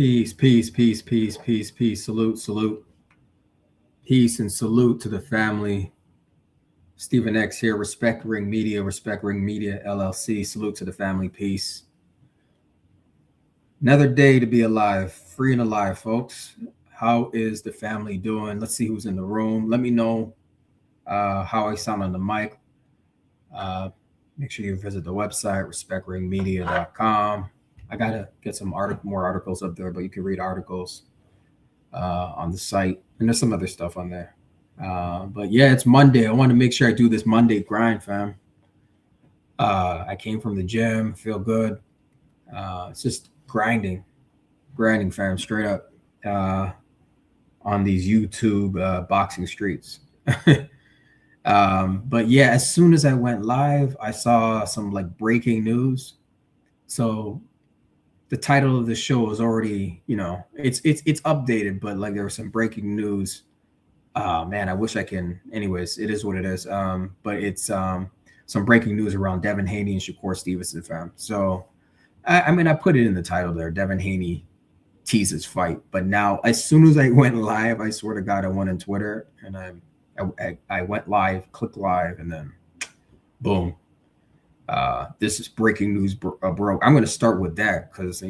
Peace, peace, peace, peace, peace, peace. Salute, salute. Peace and salute to the family. Stephen X here, Respect Ring Media, LLC. Salute to the family. Peace. Another day to be alive, free and alive, folks. How is the family doing? Let's see who's in the room. Let me know how I sound on the mic. Make sure you visit the website, respectringmedia.com. I got to get some more articles up there, but you can read articles on the site. And there's some other stuff on there. But yeah, it's Monday. I want to make sure I do this Monday grind, fam. I came from the gym, feel good. It's just grinding, fam, straight up on these YouTube boxing streets. But yeah, as soon as I went live, I saw some like breaking news. So the title of the show is already, it's updated, but like there was some breaking news. Man, I wish I can. Anyways, it is what it is. But it's some breaking news around Devin Haney and Shakur Stevenson, fam. So I mean, I put it in the title there, Devin Haney Teases fight. But now, as soon as I went live, I swear to God, I went on Twitter and I went live, clicked live, and then boom. This is breaking news broke. I'm going to start with that because, I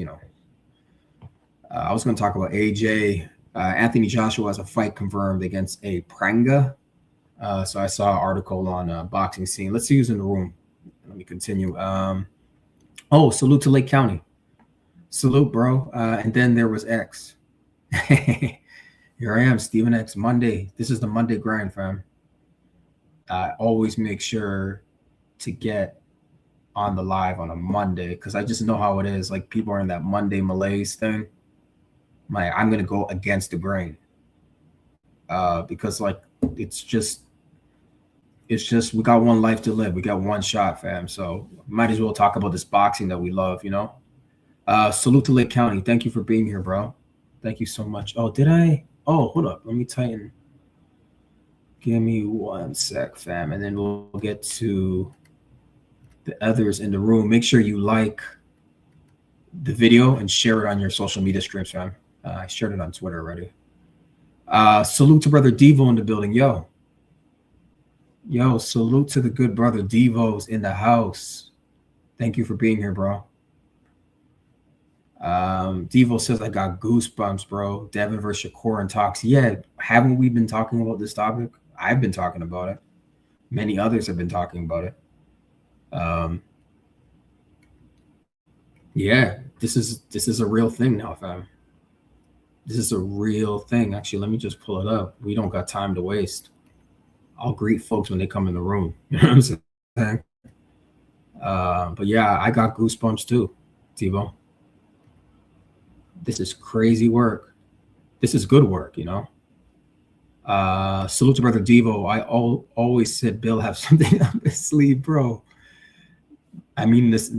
was going to talk about AJ. Anthony Joshua has a fight confirmed against a Prenga. So I saw an article on Boxing Scene. Let's see who's in the room. Let me continue. Salute to Lake County. Salute, bro. And then there was X. Here I am, Stephen X. Monday. This is the Monday grind, fam. I always make sure to get on the live on a Monday because I just know how it is. Like people are in that Monday malaise thing. I'm gonna go against the grain. Because like it's just we got one life to live. We got one shot, fam. So might as well talk about this boxing that we love, Salute to Lake County. Thank you for being here, bro. Thank you so much. Oh, did I? Oh, hold up. Let me tighten. Give me 1 sec, fam. And then we'll get to the others in the room. Make sure you like the video and share it on your social media streams, fam. I shared it on Twitter already. Salute to brother Devo in the building. Yo, salute to the good brother Devo's in the house. Thank you for being here, bro. Devo says I got goosebumps, bro. Devin versus Shakur and talks. Yeah, haven't we been talking about this topic? I've been talking about it. Many others have been talking about it. Yeah, this is a real thing now, fam. This is a real thing. Actually, let me just pull it up. We don't got time to waste. I'll greet folks when they come in the room. You know what I'm saying? But yeah, I got goosebumps too, Devo. This is crazy work. This is good work, Salute to brother Devo. I always said Bill have something on his sleeve, bro. I mean, this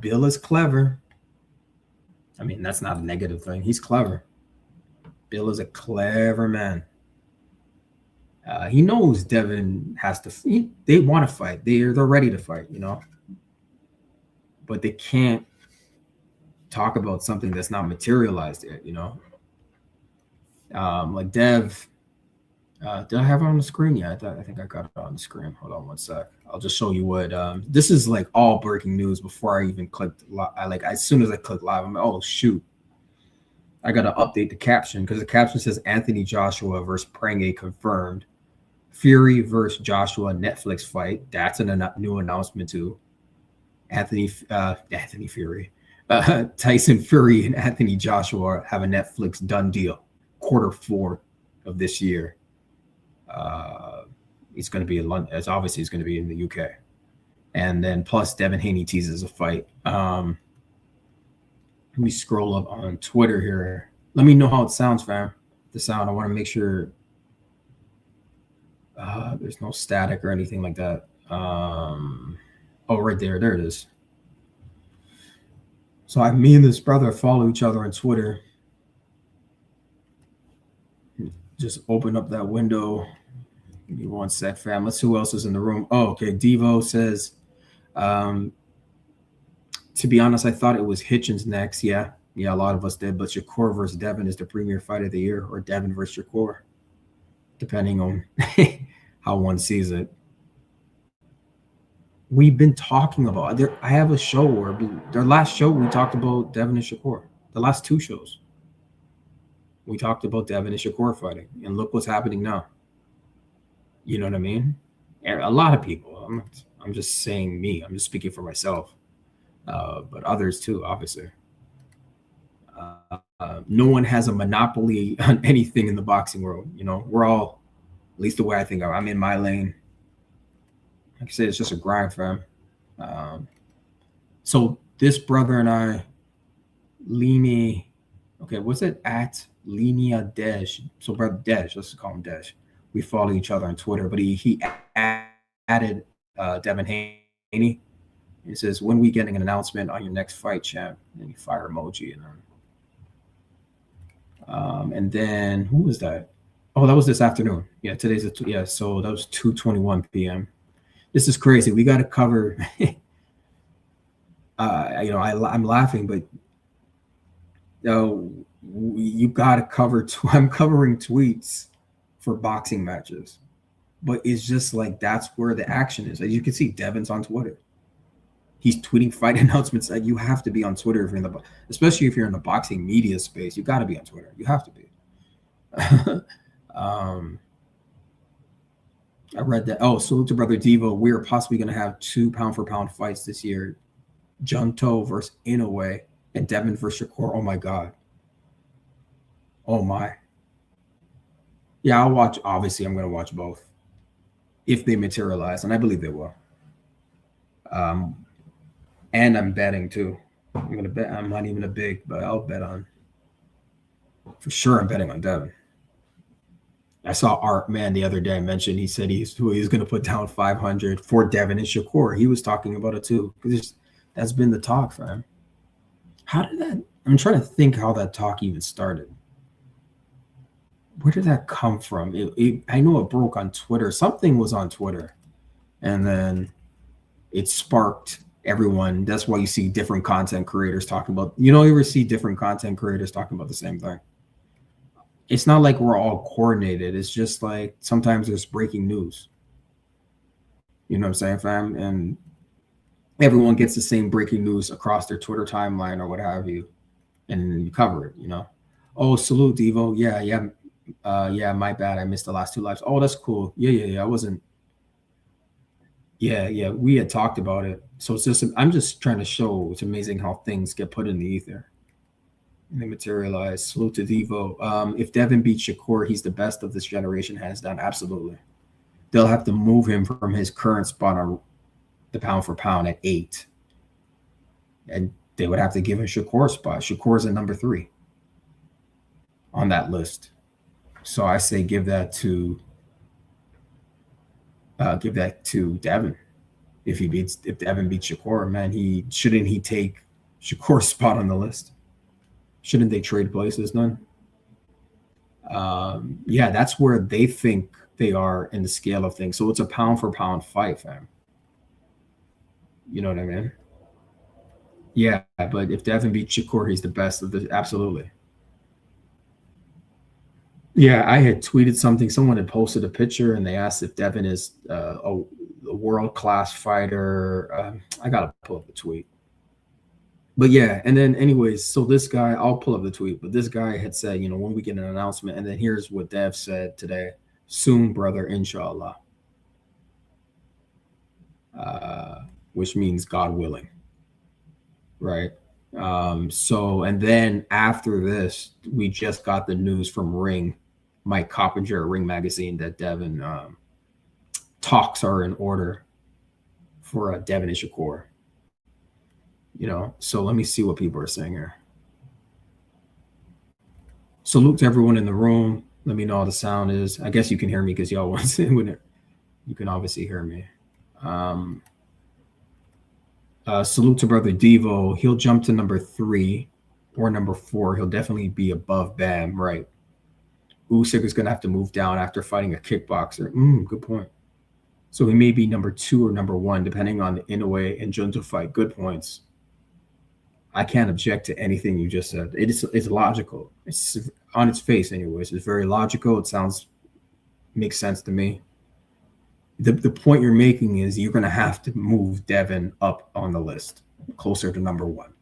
Bill is clever. I mean, that's not a negative thing. He's clever. Bill is a clever man. He knows Devin has to. They want to fight. They're ready to fight, But they can't talk about something that's not materialized yet, Like Dev. Did I have it on the screen? Yeah, I think I got it on the screen. Hold on 1 sec. I'll just show you what. This is like all breaking news before I even clicked. As soon as I click live, I'm like, oh shoot. I gotta update the caption because the caption says Anthony Joshua versus Prenga confirmed. Fury versus Joshua Netflix fight. That's a new announcement too. Anthony Fury. Tyson Fury and Anthony Joshua have a Netflix done deal. Q4 of this year. It's going to be in London. It's obviously it's going to be in the UK. And then plus Devin Haney teases a fight. Let me scroll up on Twitter here. Let me know how it sounds, fam. The sound. I want to make sure there's no static or anything like that. Oh, right there. There it is. So me and this brother follow each other on Twitter. Just open up that window. Give me 1 sec, fam. Let's see who else is in the room. Oh, okay. Devo says, to be honest, I thought it was Hitchens next. Yeah. Yeah, a lot of us did. But Shakur versus Devin is the premier fight of the year, or Devin versus Shakur, depending on how one sees it. We've been talking about there. I have a show where their last show we talked about Devin and Shakur. The last two shows we talked about Devin and Shakur fighting, and look what's happening now. You know what I mean? And a lot of people. I'm just saying me. I'm just speaking for myself, but others too, obviously. No one has a monopoly on anything in the boxing world. You know, we're all, at least the way I think I'm in my lane. Like I said, it's just a grind, fam. Um, so this brother and I, Lini, okay, what's it at Linia Desh? So brother Desh, let's call him Desh. We follow each other on Twitter, but he added Devin Haney. He says, "When we getting an announcement on your next fight, champ?" And he fire emoji, and then who was that? Oh, that was this afternoon. Yeah, today's so that was 2:21 p.m. This is crazy. We got to cover. I'm laughing, but you got to cover. I'm covering tweets for boxing matches, but it's just like that's where the action is. As you can see, Devin's on Twitter. He's tweeting fight announcements. That you have to be on Twitter if you're in especially if you're in the boxing media space. You got to be on Twitter. You have to be. I read that. Oh, salute to brother Devo. We are possibly going to have 2 pound-for-pound fights this year. Junto versus Inoue and Devin versus Shakur. Oh, my God. Oh, my. Yeah, I'll watch. Obviously, I'm going to watch both if they materialize, and I believe they will. And I'm betting, too. I'm going to bet. I'm not even a big, but I'll bet on. For sure, I'm betting on Devin. I saw Art Man the other day mention he said he's going to put down 500 for Devin and Shakur. He was talking about it too. That's been the talk, fam. How did that? I'm trying to think how that talk even started. Where did that come from? I know it broke on Twitter. Something was on Twitter, and then it sparked everyone. That's why you see different content creators talking about. You ever see different content creators talking about the same thing. It's not like we're all coordinated. It's just like sometimes there's breaking news. You know what I'm saying, fam? And everyone gets the same breaking news across their Twitter timeline or what have you, and you cover it. Oh, salute, Devo. Yeah. My bad. I missed the last 2 lives. Oh, that's cool. Yeah. I wasn't. Yeah. We had talked about it. So it's just I'm just trying to show it's amazing how things get put in the ether. And they materialize. Salute to Devo. If Devin beats Shakur, he's the best of this generation, hands down. Absolutely. They'll have to move him from his current spot on the pound for pound at 8. And they would have to give him Shakur's spot. Shakur's at number 3 on that list. So I say give that to Devin. If Devin beats Shakur, man, shouldn't he take Shakur's spot on the list? Shouldn't they trade places then? Yeah, that's where they think they are in the scale of things. So it's a pound for pound fight, fam. You know what I mean? Yeah, but if Devin beats Shakur, he's the best of the. Absolutely. Yeah, I had tweeted something. Someone had posted a picture, and they asked if Devin is a world-class fighter. I gotta pull up the tweet. But yeah, and then anyways, so this guy, I'll pull up the tweet, but this guy had said, when we get an announcement, and then here's what Dev said today: soon, brother, inshallah, which means God willing, right? So, and then after this, we just got the news from Ring, Mike Coppinger at Ring Magazine, that Devin talks are in order for Devin and Shakur. So let me see what people are saying here. Salute to everyone in the room. Let me know how the sound is. I guess you can hear me because y'all want to. You can obviously hear me. Salute to brother Devo. He'll jump to number 3 or number 4. He'll definitely be above Bam, right? Usyk is going to have to move down after fighting a kickboxer. Good point. So he may be number 2 or number 1, depending on the Inoue and Junto fight. Good points. I can't object to anything you just said. It's logical. It's on its face, anyways. It's very logical. It makes sense to me. The point you're making is you're gonna have to move Devin up on the list, closer to number one,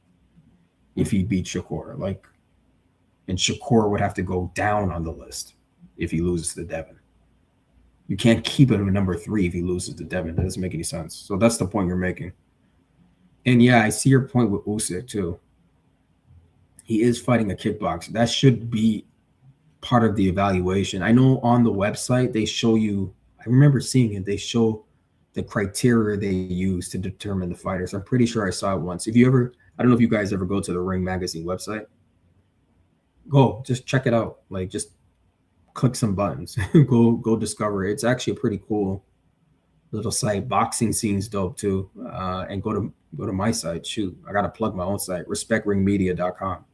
if he beats Shakur. Like, and Shakur would have to go down on the list if he loses to Devin. You can't keep him at number 3 if he loses to Devin. That doesn't make any sense. So that's the point you're making. And yeah, I see your point with Usyk too. He is fighting a kickboxer. That should be part of the evaluation. I know on the website they show you, I remember seeing it, they show the criteria they use to determine the fighters. I'm pretty sure I saw it once. If you ever, I don't know if you guys ever go to the Ring Magazine website. Go, just check it out. Like, just click some buttons. go discover it. It's actually a pretty cool little site. Boxing scene's dope too. And go to my site. Shoot, I gotta plug my own site, respectringmedia.com.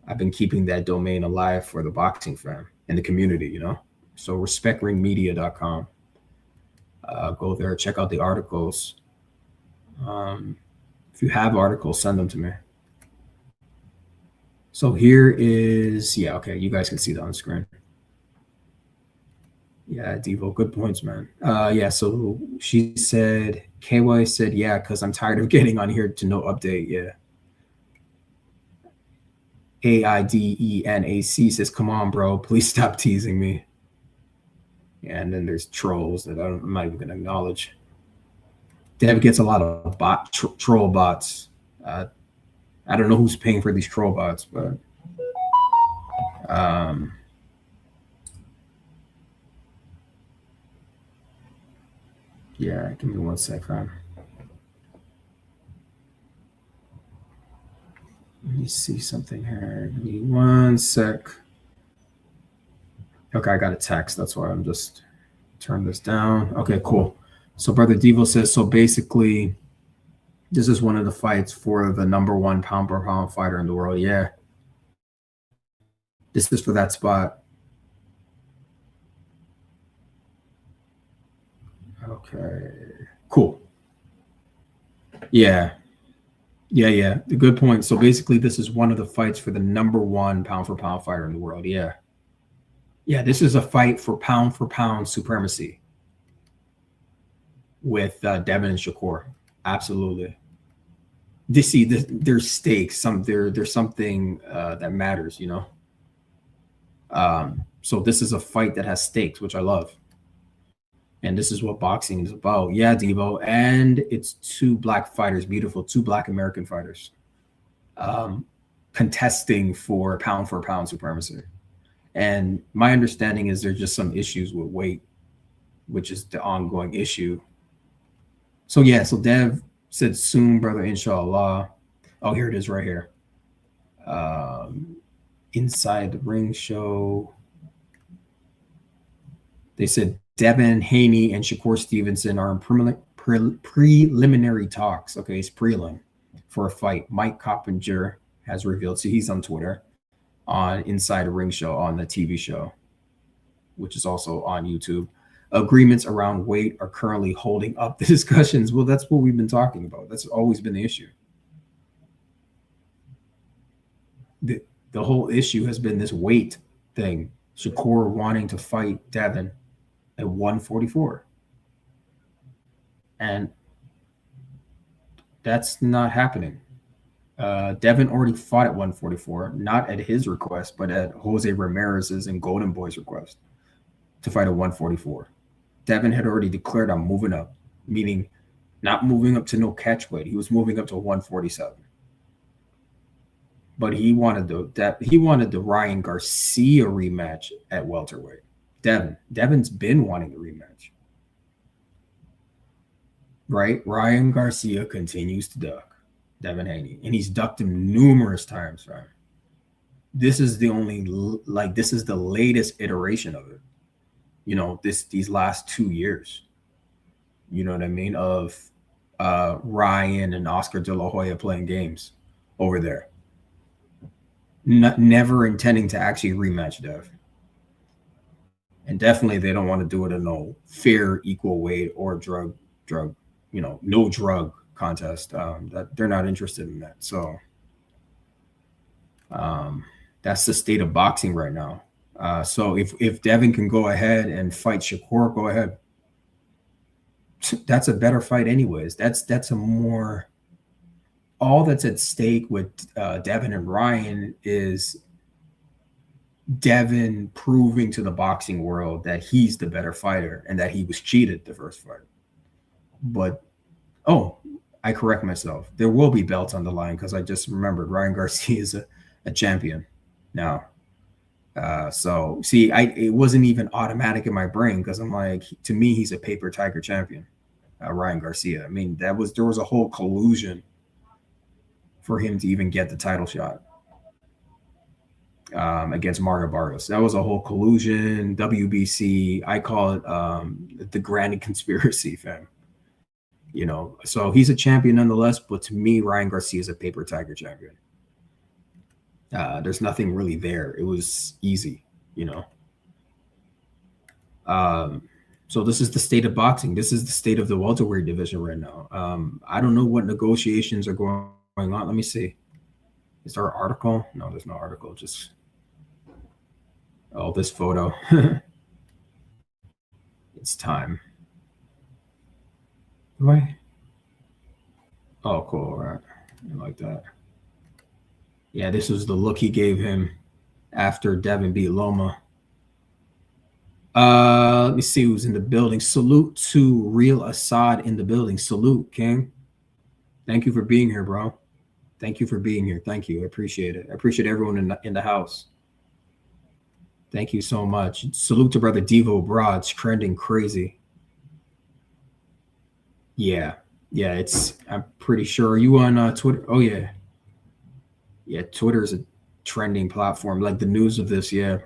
I've been keeping that domain alive for the boxing fan and the community, you know. So respectringmedia.com. Go there, check out the articles. If you have articles, send them to me. So here is, yeah, okay, you guys can see that on the screen. Yeah, Devo, good points, man. Yeah, so she said, KY said, yeah, because I'm tired of getting on here to no update. Yeah. AIDENAC says, come on, bro, please stop teasing me. Yeah, and then there's trolls that I'm not even going to acknowledge. Dev gets a lot of troll bots. I don't know who's paying for these troll bots, but yeah, give me 1 second. Let me see something here. Give me 1 sec. Okay, I got a text. That's why I'm just turn this down. Okay, cool. So Brother Devo says, so basically, this is one of the fights for the number 1 pound per pound fighter in the world. Yeah. This is for that spot. Okay, cool. Yeah. Yeah. The good point. So basically, this is one of the fights for the number 1 pound for pound fighter in the world. Yeah. Yeah, this is a fight for pound supremacy with Devin and Shakur. Absolutely. There's stakes. There's something that matters, you know. So this is a fight that has stakes, which I love. And this is what boxing is about. Yeah, Devo. And it's 2 black fighters, beautiful, 2 black American fighters contesting for pound supremacy. And my understanding is there's just some issues with weight, which is the ongoing issue. So yeah, so Dev said soon, brother, inshallah. Oh, here it is right here. Inside the Ring show. They said Devin Haney and Shakur Stevenson are in preliminary talks. Okay, it's prelim for a fight. Mike Coppinger has revealed. See, he's on Twitter, on Inside the Ring show, on the TV show, which is also on YouTube. Agreements around weight are currently holding up the discussions. Well, that's what we've been talking about. That's always been the issue. The whole issue has been this weight thing. Shakur wanting to fight Devin at 144. And that's not happening. Devin already fought at 144, not at his request, but at Jose Ramirez's and Golden Boy's request to fight at 144. Devin had already declared, I'm moving up, meaning not moving up to no catch weight. He was moving up to 147. But he wanted the Ryan Garcia rematch at welterweight. Devin's been wanting the rematch. Right? Ryan Garcia continues to duck Devin Haney, and he's ducked him numerous times, right? This is the latest iteration of it. You know, these last 2 years. You know what I mean? Of Ryan and Oscar De La Hoya playing games over there. Never intending to actually rematch Dev. And definitely they don't want to do it in no fair, equal weight or drug, you know, no drug contest. That they're not interested in that. So that's the state of boxing right now. So if Devin can go ahead and fight Shakur, go ahead. That's a better fight, anyways. That's a more, all that's at stake with Devin and Ryan is Devin proving to the boxing world that he's the better fighter and that he was cheated the first fight. But I correct myself. There will be belts on the line because I just remembered Ryan Garcia is a champion now. So see, it wasn't even automatic in my brain because I'm like, to me, he's a paper tiger champion, Ryan Garcia. I mean, there was a whole collusion for him to even get the title shot against Mario Barrios. That was a whole collusion, WBC. I call it the grand conspiracy, fam. You know, so he's a champion nonetheless. But to me, Ryan Garcia is a paper tiger champion. There's nothing really there. It was easy, you know. So this is the state of boxing. This is the state of the welterweight division right now. I don't know what negotiations are going on. Let me see. Is there an article? No, there's no article. Just this photo. It's time. Right. Oh, cool. All right. I like that. Yeah, this was the look he gave him after Devin beat Loma. Let me see who's in the building. Salute to Real Assad in the building. Salute, King. Thank you for being here, bro. Thank you for being here. Thank you. I appreciate it. I appreciate everyone in the house. Thank you so much. Salute to Brother Devo Broad. It's trending crazy. Yeah. Yeah, I'm pretty sure. Are you on Twitter? Oh, yeah. Yeah, Twitter is a trending platform. Like the news of this, yeah.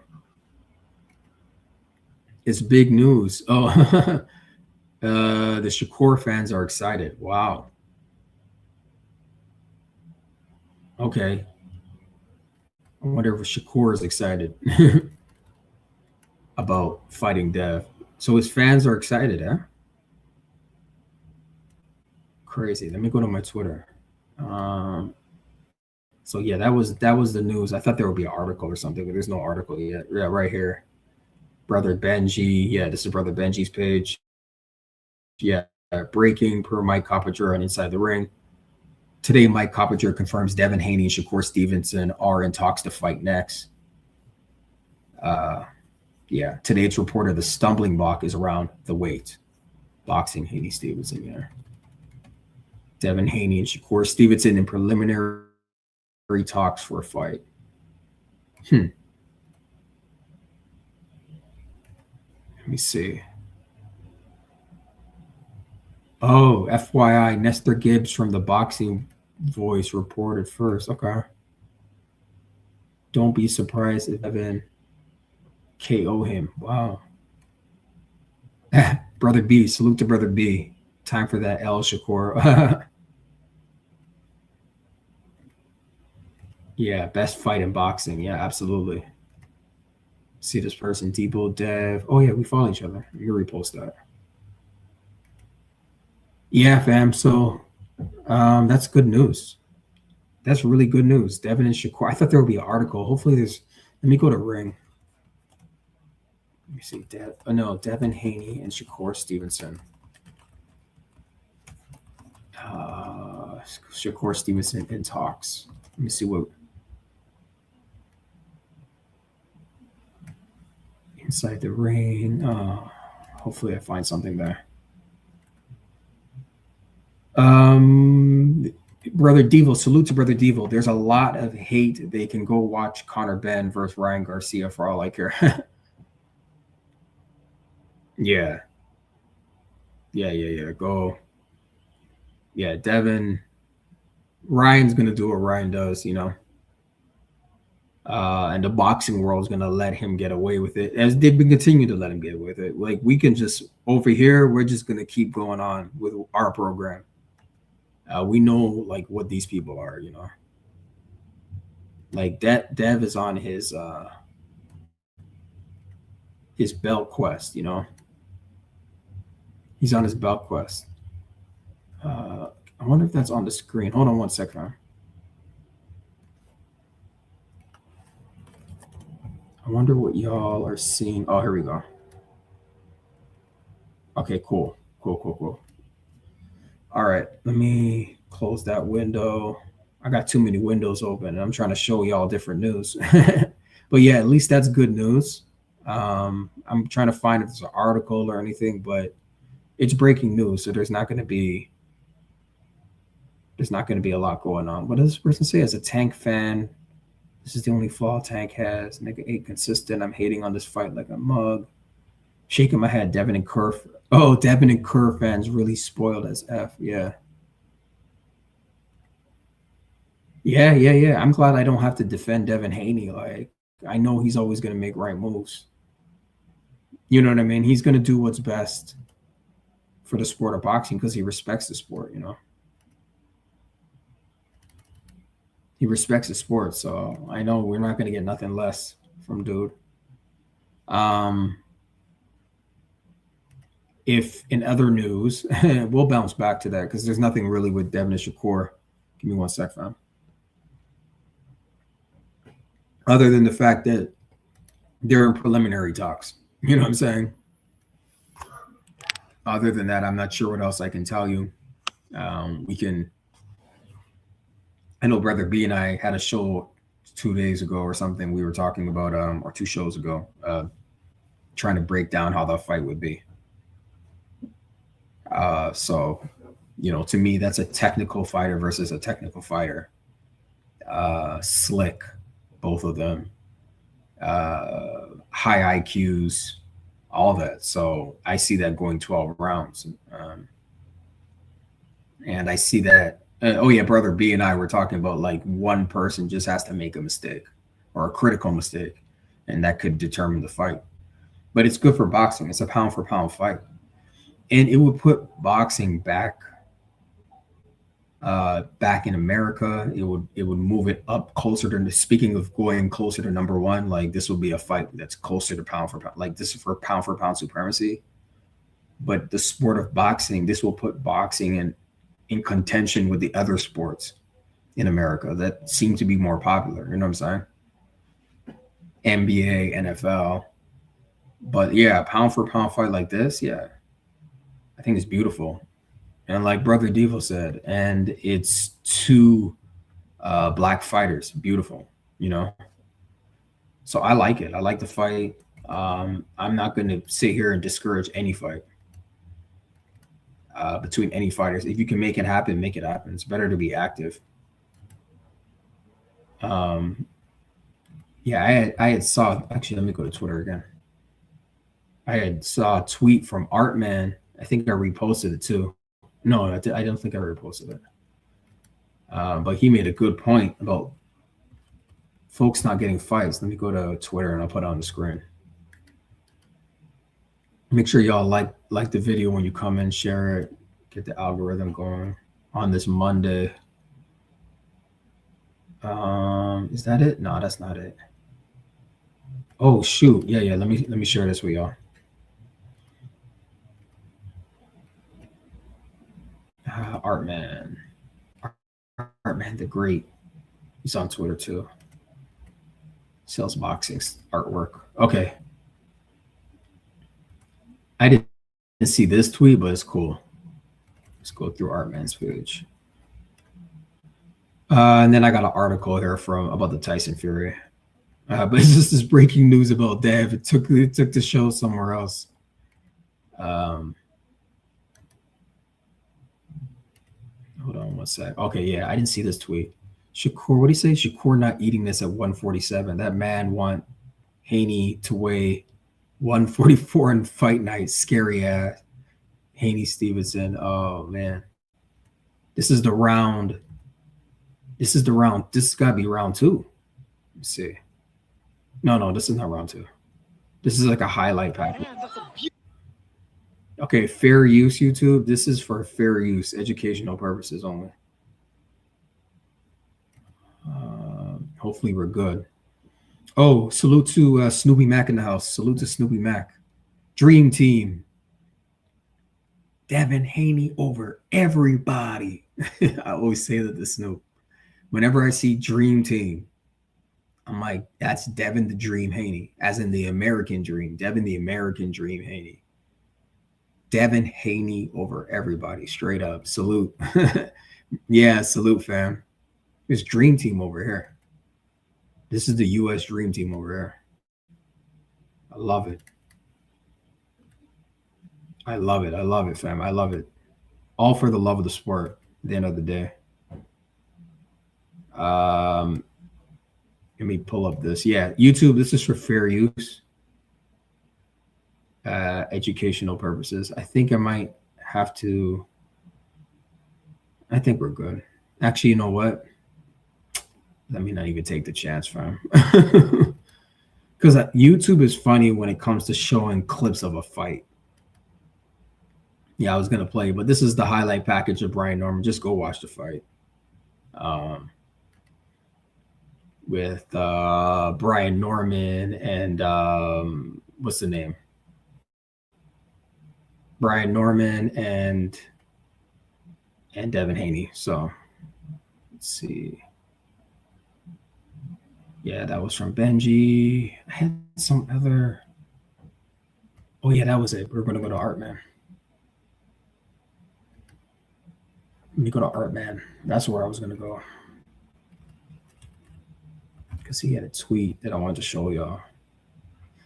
It's big news. Oh, the Shakur fans are excited. Wow. Okay. I wonder if Shakur is excited about fighting Dev. So his fans are excited, huh? Crazy. Let me go to my Twitter. So yeah, that was the news. I thought there would be an article or something, but there's no article yet. Yeah, right here. Brother Benji. Yeah, this is Brother Benji's page. Yeah, breaking per Mike Coppinger on Inside the Ring. Today, Mike Coppinger confirms Devin Haney and Shakur Stevenson are in talks to fight next. Yeah, today it's reported the stumbling block is around the weight. Boxing, Haney Stevenson, yeah. Devin Haney and Shakur Stevenson in preliminary talks for a fight. Let me see. Oh, FYI, Nestor Gibbs from the Boxing Voice reported first. Okay. Don't be surprised if Devin KO him. Wow. Brother B, salute to Brother B. Time for that El Shakur. Yeah, best fight in boxing. Yeah, absolutely. See this person, Debo Dev. Oh yeah, we follow each other. You can repost that. Yeah, fam. So that's good news. That's really good news. Devin and Shakur. I thought there would be an article. Hopefully there's. Let me go to Ring. Let me see. Devin Haney and Shakur Stevenson. Shakur Stevenson in talks. Let me see what. Inside the Ring. Hopefully I find something there. Brother Devil, salute to Brother Devil. There's a lot of hate. They can go watch Conor Benn versus Ryan Garcia for all I care. Yeah. Go. Yeah, Devin. Ryan's gonna do what Ryan does, you know. And the boxing world is gonna let him get away with it, as they've been continuing to let him get away with it. Like we can just over here, we're just gonna keep going on with our program. We know like what these people are, you know. Like Dev is on his belt quest, you know. He's on his belt quest. I wonder if that's on the screen. Hold on one second. I wonder what y'all are seeing. Oh, here we go. Okay, cool. Cool. All right, let me close that window. I got too many windows open, and I'm trying to show y'all different news. But yeah, at least that's good news. I'm trying to find if there's an article or anything, but it's breaking news, so there's not going to be a lot going on. What does this person say? As a Tank fan, this is the only flaw Tank has. Nigga ain't consistent. I'm hating on this fight like a mug. Shaking my head. Devin and Kerr. Oh, Devin and Kerr fans really spoiled as F. Yeah. Yeah. I'm glad I don't have to defend Devin Haney. Like, I know he's always going to make right moves. You know what I mean? He's going to do what's best for the sport of boxing because he respects the sport, you know? He respects the sport. So I know we're not going to get nothing less from dude. If in other news, we'll bounce back to that because there's nothing really with Devin and Shakur. Give me one sec, fam. Other than the fact that they're in preliminary talks. You know what I'm saying? Other than that, I'm not sure what else I can tell you. I know Brother B and I had a show 2 days ago or something. We were talking about, or 2 shows ago, trying to break down how the fight would be. So, you know, to me, that's a technical fighter versus a technical fighter. Slick, both of them. High IQs, all that. So I see that going 12 rounds. And I see that. Oh yeah, Brother B and I were talking about like one person just has to make a mistake or a critical mistake, and that could determine the fight. But it's good for boxing. It's a pound for pound fight, and it would put boxing back in America. It would move it up closer to. Speaking of going closer to number one, like this will be a fight that's closer to pound for pound. Like this is for pound supremacy. But the sport of boxing, this will put boxing in contention with the other sports in America that seem to be more popular. You know what I'm saying? NBA, NFL. But yeah, pound for pound fight like this, yeah, I think it's beautiful. And like Brother Devo said, and it's 2 black fighters, beautiful, you know. So I like it. I like the fight. I'm not going to sit here and discourage any fight between any fighters. If you can make it happen, make it happen. It's better to be active. Yeah, I had saw, actually, let me go to Twitter again. I had saw a tweet from Artman. I think I reposted it too. No, I don't think I reposted it. But he made a good point about folks not getting fights. Let me go to Twitter and I'll put it on the screen. Make sure y'all like the video when you come in, share it, get the algorithm going on this Monday. Is that it? No, that's not it. Oh shoot. Yeah. Let me share this with y'all. Artman the Great. He's on Twitter too. Sells boxing artwork. Okay. I didn't see this tweet, but it's cool. Let's go through Artman's page. And then I got an article here about the Tyson Fury. But it's just this breaking news about Dev. It took the show somewhere else. Hold on one sec. Okay, yeah, I didn't see this tweet. Shakur, what do you say? Shakur not eating this at 147. That man want Haney to weigh 144 in fight night. Scary ass. Haney Stevenson. Oh man. This is the round. This has got to be round 2. Let's see. No, this is not round 2. This is like a highlight package. Okay, fair use, YouTube. This is for fair use, educational purposes only. Hopefully we're good. Oh, salute to Snoopy Mac in the house. Salute to Snoopy Mac. Dream team. Devin Haney over everybody. I always say that to Snoop. Whenever I see Dream Team, I'm like, that's Devin the Dream Haney, as in the American Dream. Devin the American Dream Haney. Devin Haney over everybody, straight up. Salute. Yeah, salute, fam. It's Dream Team over here. This is the U.S. Dream Team over here. I love it. I love it. I love it, fam. I love it. All for the love of the sport at the end of the day. Um, Let me pull up this. Yeah, YouTube, this is for fair use, educational purposes. I think I might have to, I think we're good. Actually, you know what? Let me not even take the chance, fam. Because YouTube is funny when it comes to showing clips of a fight. Yeah, I was going to play, but this is the highlight package of Brian Norman. Just go watch the fight. With Brian Norman and what's the name? Brian Norman and Devin Haney. So let's see. Yeah, that was from Benji. I had some other. Oh yeah, that was it. We're gonna go to Art Man. Let me go to Art Man. That's where I was gonna go. Because he had a tweet that I wanted to show y'all.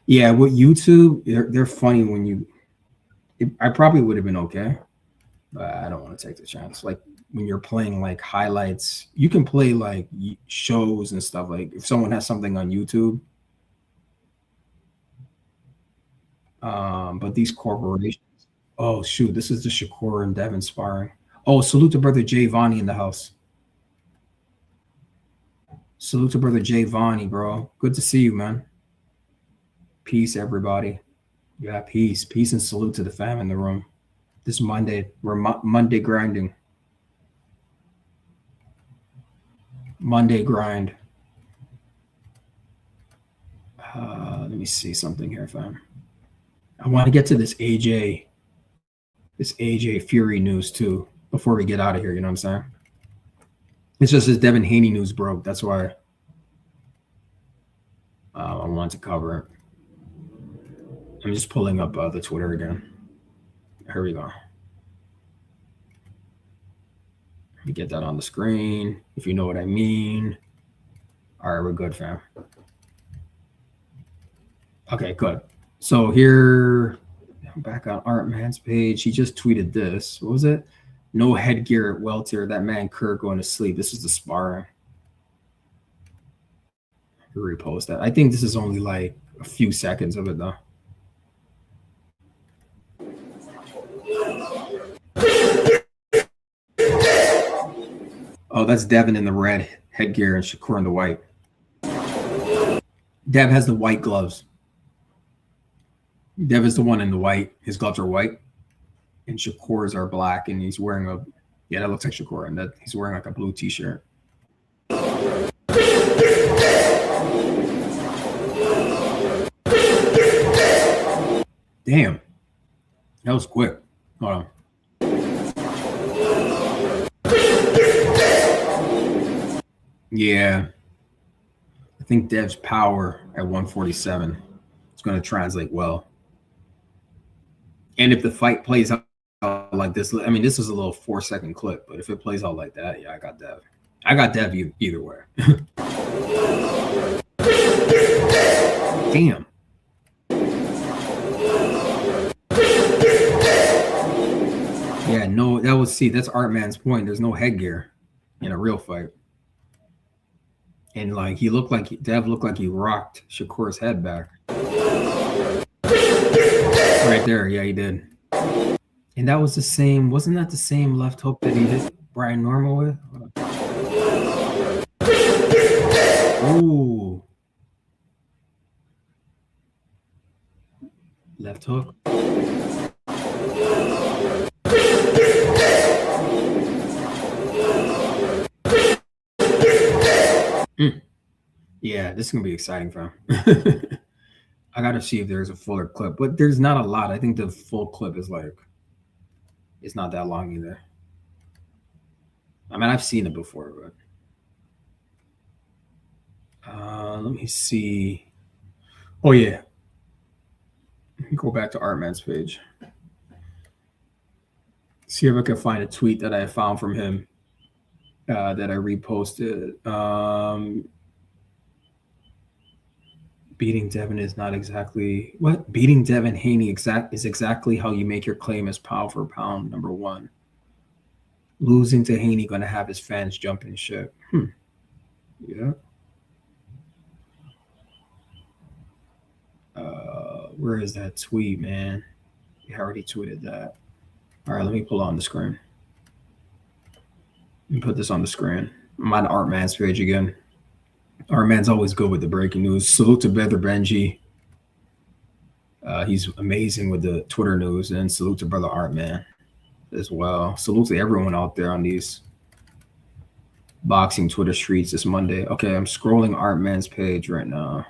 Yeah, with YouTube, they're funny when you. I probably would have been okay, but I don't want to take the chance. Like when you're playing like highlights, you can play like shows and stuff. Like if someone has something on YouTube, but these corporations. Oh shoot, this is the Shakur and Devin sparring. Oh, salute to brother Jay Vonnie in the house. Salute to brother Jay Vonnie, bro. Good to see you, man. Peace, everybody. Yeah, peace. Peace and salute to the fam in the room. This Monday, we're Monday grinding. Monday grind. Let me see something here, fam. I want to get to this AJ Fury news too before we get out of here. You know what I'm saying? It's just this Devin Haney news broke. That's why I want to cover it. I'm just pulling up the Twitter again. Here we go. Let me get that on the screen, if you know what I mean. All right, we're good, fam. Okay, good. So here, I'm back on Art Man's page. He just tweeted this. What was it? No headgear at welter. That man Kirk going to sleep. This is the sparring. Repost that. I think this is only like a few seconds of it though. Oh, that's Devin in the red headgear and Shakur in the white. Dev has the white gloves. Dev is the one in the white. His gloves are white, and Shakur's are black, and he's wearing a. Yeah, that looks like Shakur, and that he's wearing like a blue T-shirt. Damn, that was quick. Hold on. Yeah, I think Dev's power at 147 is going to translate well. And if the fight plays out like this, I mean, this is a little 4-second clip, but if it plays out like that, yeah, I got Dev. I got Dev either way. Damn. Yeah, no, that was, see, that's Art Man's point. There's no headgear in a real fight. And like Dev looked like he rocked Shakur's head back. Right there, yeah, he did. And that was the same, wasn't that the same left hook that he hit Brian Norman with? Ooh. Left hook. Yeah, this is gonna be exciting for him. I gotta see if there's a fuller clip, but there's not a lot. I think the full clip is like, it's not that long either. I mean, I've seen it before, but let me see. Oh yeah, go back to Artman's page. See if I can find a tweet that I found from him that I reposted. Beating Devin is not exactly what beating Devin Haney is exactly how you make your claim as pound for pound number one. Losing to Haney gonna have his fans jumping ship. Yeah. Where is that tweet, man? I already tweeted that. All right, let me pull on the screen. Let me put this on the screen. I'm on Artman's page again. Artman's always good with the breaking news. Salute to Brother Benji. He's amazing with the Twitter news, and salute to Brother Artman as well. Salute to everyone out there on these boxing Twitter streets this Monday. Okay, I'm scrolling Artman's page right now.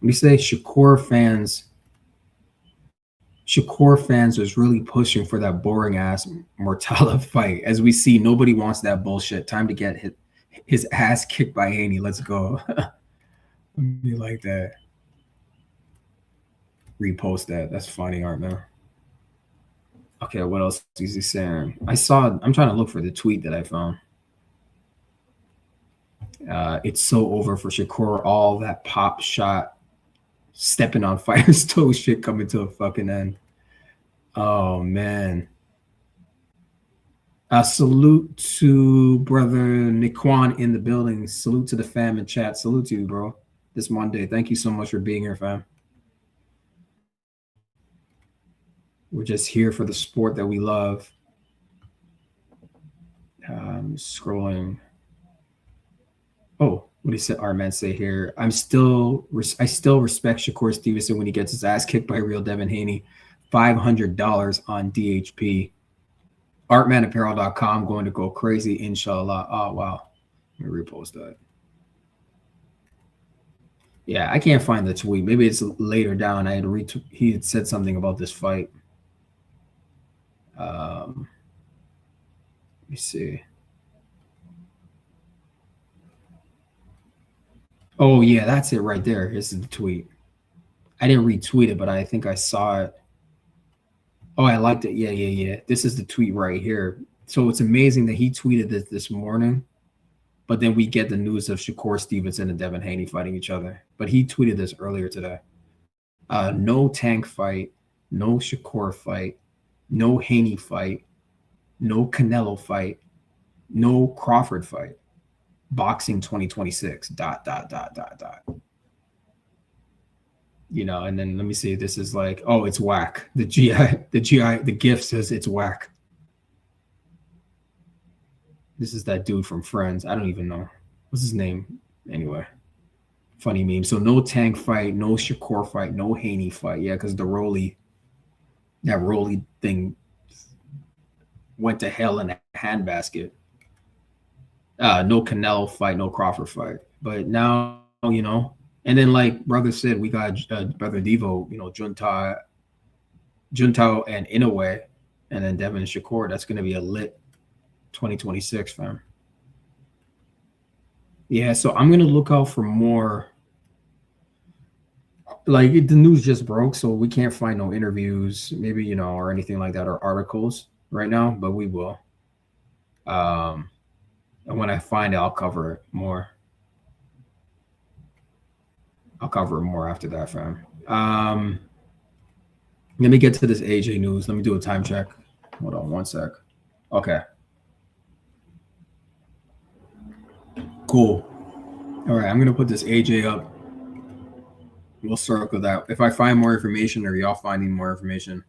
Let me say Shakur fans was really pushing for that boring ass Mortala fight. As we see, nobody wants that bullshit. Time to get his ass kicked by Haney. Let's go. Be like that. Repost that. That's funny, Artman. Okay, what else is he saying? I'm trying to look for the tweet that I found. It's so over for Shakur. All that pop shot, stepping on fire's toes shit coming to a fucking end. Oh man. Salute to Brother Nikwan in the building. Salute to the fam in chat. Salute to you, bro. This Monday. Thank you so much for being here, fam. We're just here for the sport that we love. Scrolling. Oh, what did Artman say here? I still respect Shakur Stevenson when he gets his ass kicked by real Devin Haney. $500 on DHP. Artmanapparel.com going to go crazy, inshallah. Oh wow. Let me repost that. Yeah, I can't find the tweet. Maybe it's later down. He had said something about this fight. Let me see. Oh yeah, that's it right there. This is the tweet. I didn't retweet it, but I think I saw it. Oh, I liked it. Yeah. This is the tweet right here. So it's amazing that he tweeted this morning, but then we get the news of Shakur Stevenson and Devin Haney fighting each other. But he tweeted this earlier today. No Tank fight, no Shakur fight, no Haney fight, no Canelo fight, no Crawford fight. Boxing 2026. ... You know, and then let me see. This is like, oh, it's whack. The gift says it's whack. This is that dude from Friends. I don't even know. What's his name? Anyway, funny meme. So no Tank fight, no Shakur fight, no Haney fight. Yeah, because that Rolly thing went to hell in a handbasket. No Canelo fight, no Crawford fight. But now, you know, and then like brother said, we got Brother Devo, you know, Juntao and Inoue, and then Devin and Shakur. That's going to be a lit 2026, fam. Yeah, so I'm going to look out for more. Like the news just broke, so we can't find no interviews, maybe, you know, or anything like that, or articles right now, but we will. And when I find it, I'll cover it more. I'll cover it more after that, fam. Let me get to this AJ news. Let me do a time check. Hold on one sec. Okay. Cool. All right, I'm going to put this AJ up. We'll circle that. If I find more information or y'all finding more information,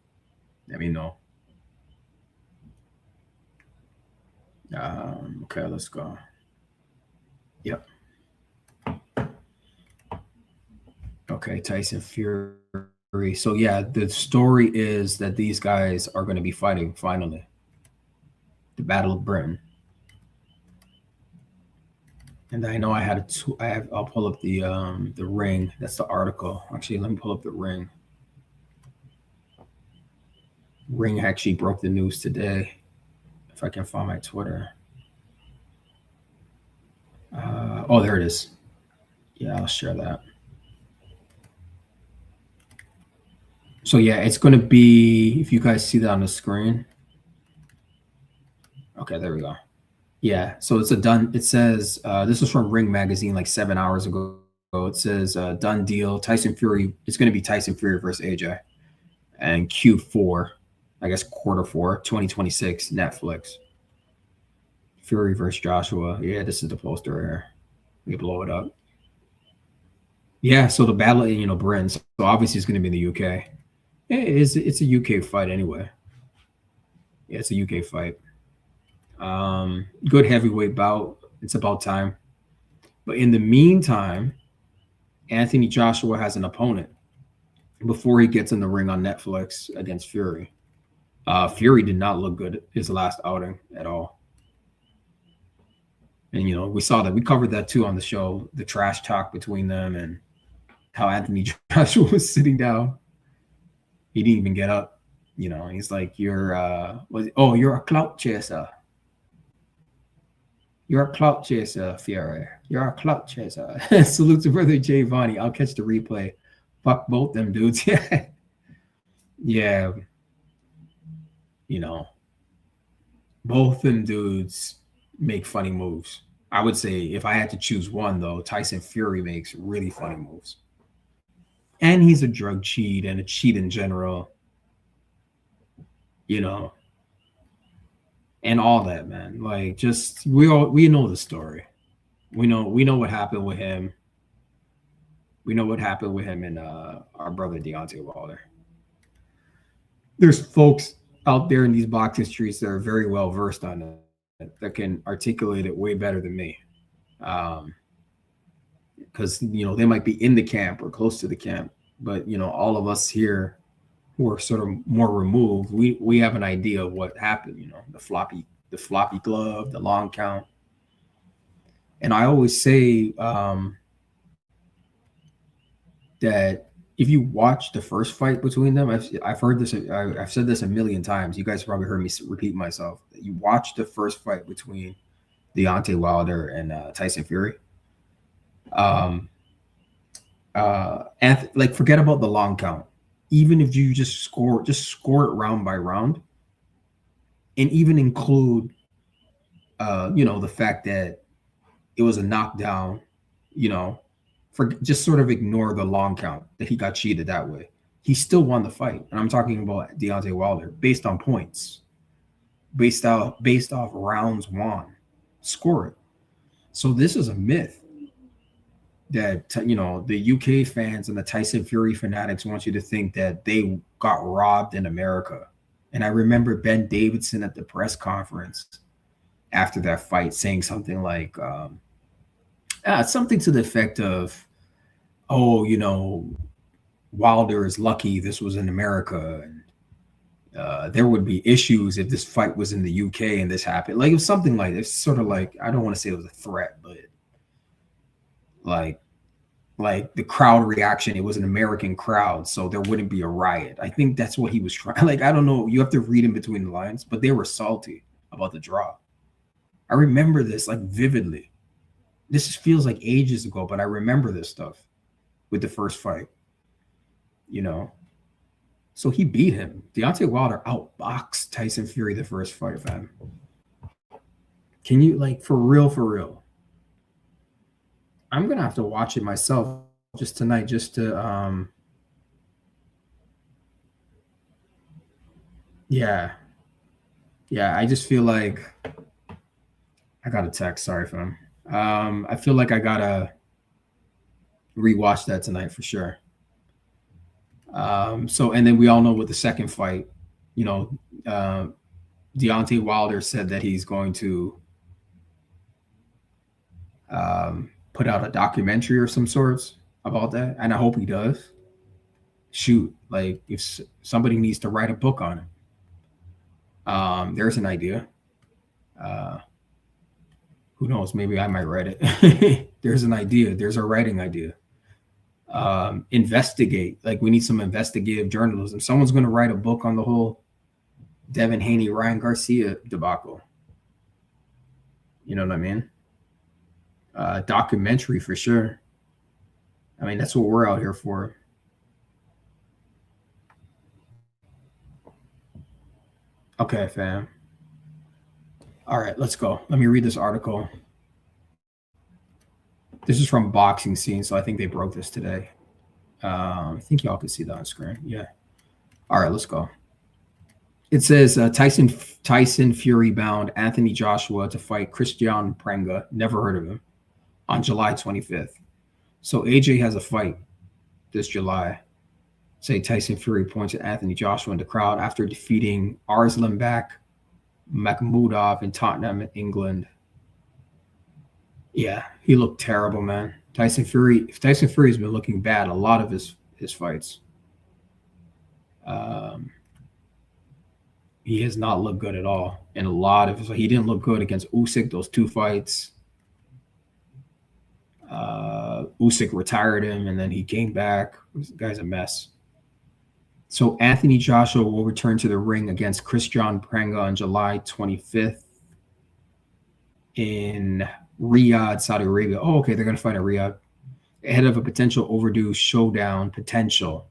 let me know. Okay, let's go. Yep. Okay, Tyson Fury. So yeah, the story is that these guys are going to be fighting finally. The Battle of Britain. And I know I had I'll pull up the ring. That's the article. Actually, let me pull up the ring. Ring actually broke the news today. If I can find my Twitter. Oh, there it is. Yeah, I'll share that. So yeah, it's going to be, if you guys see that on the screen. Okay, there we go. Yeah, so it's a done. It says this was from Ring Magazine like 7 hours ago. It says done deal. Tyson Fury. It's going to be Tyson Fury versus AJ, and Q4, I guess Q4, 2026, Netflix. Fury versus Joshua. Yeah, this is the poster here. We blow it up. Yeah, so the battle, Bryn. So obviously it's going to be in the UK. It's a UK fight anyway. Yeah, it's a UK fight. Good heavyweight bout. It's about time. But in the meantime, Anthony Joshua has an opponent before he gets in the ring on Netflix against Fury. Fury did not look good his last outing at all. And, we saw that. We covered that too on the show, the trash talk between them and how Anthony Joshua was sitting down. He didn't even get up. He's like, you're a clout chaser. You're a clout chaser, Fury. You're a clout chaser. Salute to brother Jay Vonnie. I'll catch the replay. Fuck both them dudes. Yeah. Yeah. Both them dudes make funny moves. I would say if I had to choose one, though, Tyson Fury makes really funny moves. And he's a drug cheat and a cheat in general. And all that, man. Like, just we know the story. We know what happened with him. We know what happened with him and our brother Deontay Wilder. There's folks out there in these boxing streets that are very well versed on it, that can articulate it way better than me. Because they might be in the camp or close to the camp, but all of us here who are sort of more removed, we have an idea of what happened. The floppy glove, the long count. And I always say that if you watch the first fight between them, I've heard this, I've said this a million times. You guys probably heard me repeat myself. You watch the first fight between Deontay Wilder and Tyson Fury. Like, forget about the long count. Even if you just score it round by round, and even include, the fact that it was a knockdown, just sort of ignore the long count that he got cheated that way. He still won the fight. And I'm talking about Deontay Wilder based on points, based off rounds won, score it. So this is a myth that, the UK fans and the Tyson Fury fanatics want you to think that they got robbed in America. And I remember Ben Davidson at the press conference after that fight saying something like, something to the effect of, Wilder is lucky this was in America, and there would be issues if this fight was in the UK and this happened. Like, it was something like this, sort of like, I don't want to say it was a threat, but like the crowd reaction, it was an American crowd, so there wouldn't be a riot. I think that's what he was trying. Like, I don't know, you have to read in between the lines, but they were salty about the draw. I remember this like vividly. This feels like ages ago, but I remember this stuff with the first fight. So he beat him. Deontay Wilder outboxed Tyson Fury the first fight, fam. Can you, like, for real? I'm gonna have to watch it myself just tonight, just to yeah. I just feel like I got a text. Sorry, fam. I feel like I gotta rewatch that tonight for sure. So, and then we all know with the second fight, Deontay Wilder said that he's going to put out a documentary or some sorts about that, and I hope he does. Shoot, like, if somebody needs to write a book on it, there's an idea. Who knows? Maybe I might write it. There's an idea. There's a writing idea. Investigate. Like, we need some investigative journalism. Someone's going to write a book on the whole Devin Haney, Ryan Garcia debacle. You know what I mean? documentary for sure. I mean, that's what we're out here for. Okay, fam. All right, let's go. Let me read this article. This is from Boxing Scene, so I think they broke this today. I think y'all can see that on screen. Yeah. All right, let's go. It says Tyson Fury bound Anthony Joshua to fight Christian Prenga. Never heard of him. On July 25th. So AJ has a fight this July. Say Tyson Fury points at Anthony Joshua in the crowd after defeating Arslanbek Makhmudov in Tottenham, England. Yeah, he looked terrible, man. Tyson Fury's been looking bad a lot of his fights. He has not looked good at all. And he didn't look good against Usyk, those 2 fights. Usyk retired him, and then he came back. This guy's a mess. So Anthony Joshua will return to the ring against Christian Prenga on July 25th in Riyadh, Saudi Arabia. Oh, okay, they're going to fight in Riyadh. Ahead of a potential overdue showdown potential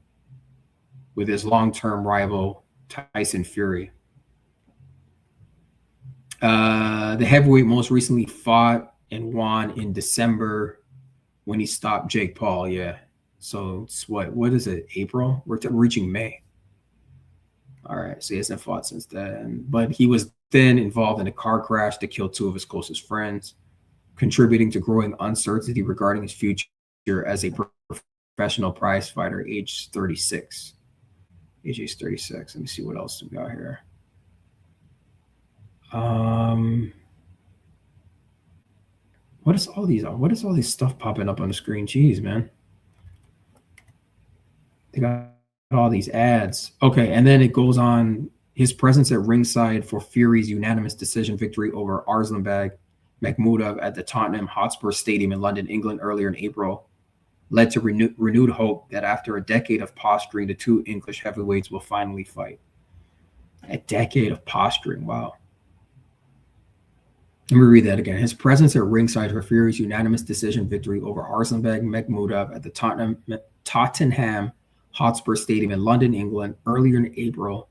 with his long-term rival, Tyson Fury. The heavyweight most recently fought and won in December when he stopped Jake Paul. Yeah. So it's what is it? April? We're reaching May. All right. So he hasn't fought since then. But he was then involved in a car crash that killed 2 of his closest friends, contributing to growing uncertainty regarding his future as a professional prize fighter, age 36. AJ's 36. Let me see what else we got here. What is all these stuff popping up on the screen? Jeez, man. They got all these ads. Okay, and then it goes on. His presence at ringside for Fury's unanimous decision victory over Arslanbek Makhmudov at the Tottenham Hotspur Stadium in London, England earlier in April led to renewed hope that after a decade of posturing, the 2 English heavyweights will finally fight. A decade of posturing. Wow. Let me read that again. His presence at ringside for Fury's unanimous decision victory over Arslanbek Makhmudov at the Tottenham Hotspur Stadium in London, England earlier in April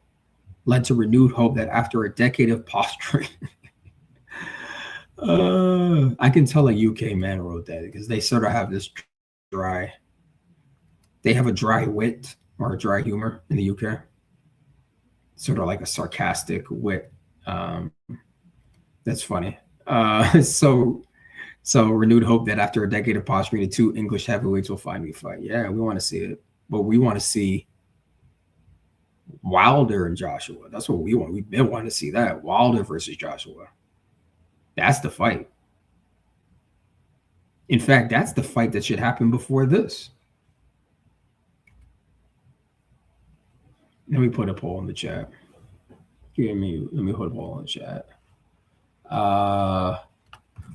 led to renewed hope that after a decade of posturing, I can tell a UK man wrote that because they sort of have this they have a dry wit or a dry humor in the UK, sort of like a sarcastic wit. That's funny. So renewed hope that after a decade of posturing, the 2 English heavyweights will finally fight. Yeah, we want to see it, but we want to see Wilder and Joshua. That's what we want. We've been wanting to see that. Wilder versus Joshua. That's the fight. In fact, that's the fight that should happen before this. Let me put a poll in the chat. Let me put a poll in the chat.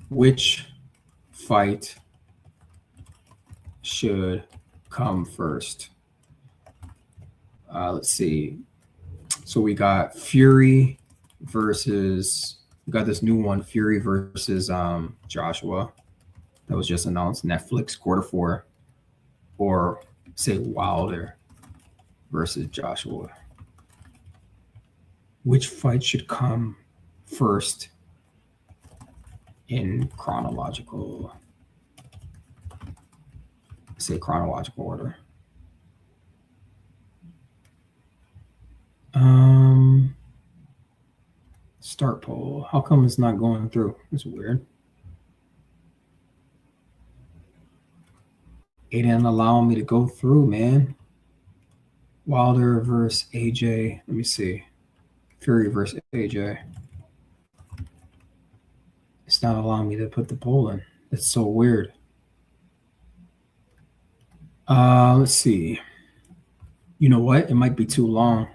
Which fight should come first? Let's see. So we got Fury versus, we got this new one, Fury versus Joshua. That was just announced, Netflix, Q4. Or say Wilder versus Joshua. Which fight should come first in chronological order? Start poll. How come it's not going through? It's weird. It didn't allow me to go through, man. Wilder versus AJ. Let me see. Fury versus AJ. It's not allowing me to put the poll in. It's so weird. Let's see. You know what? It might be too long.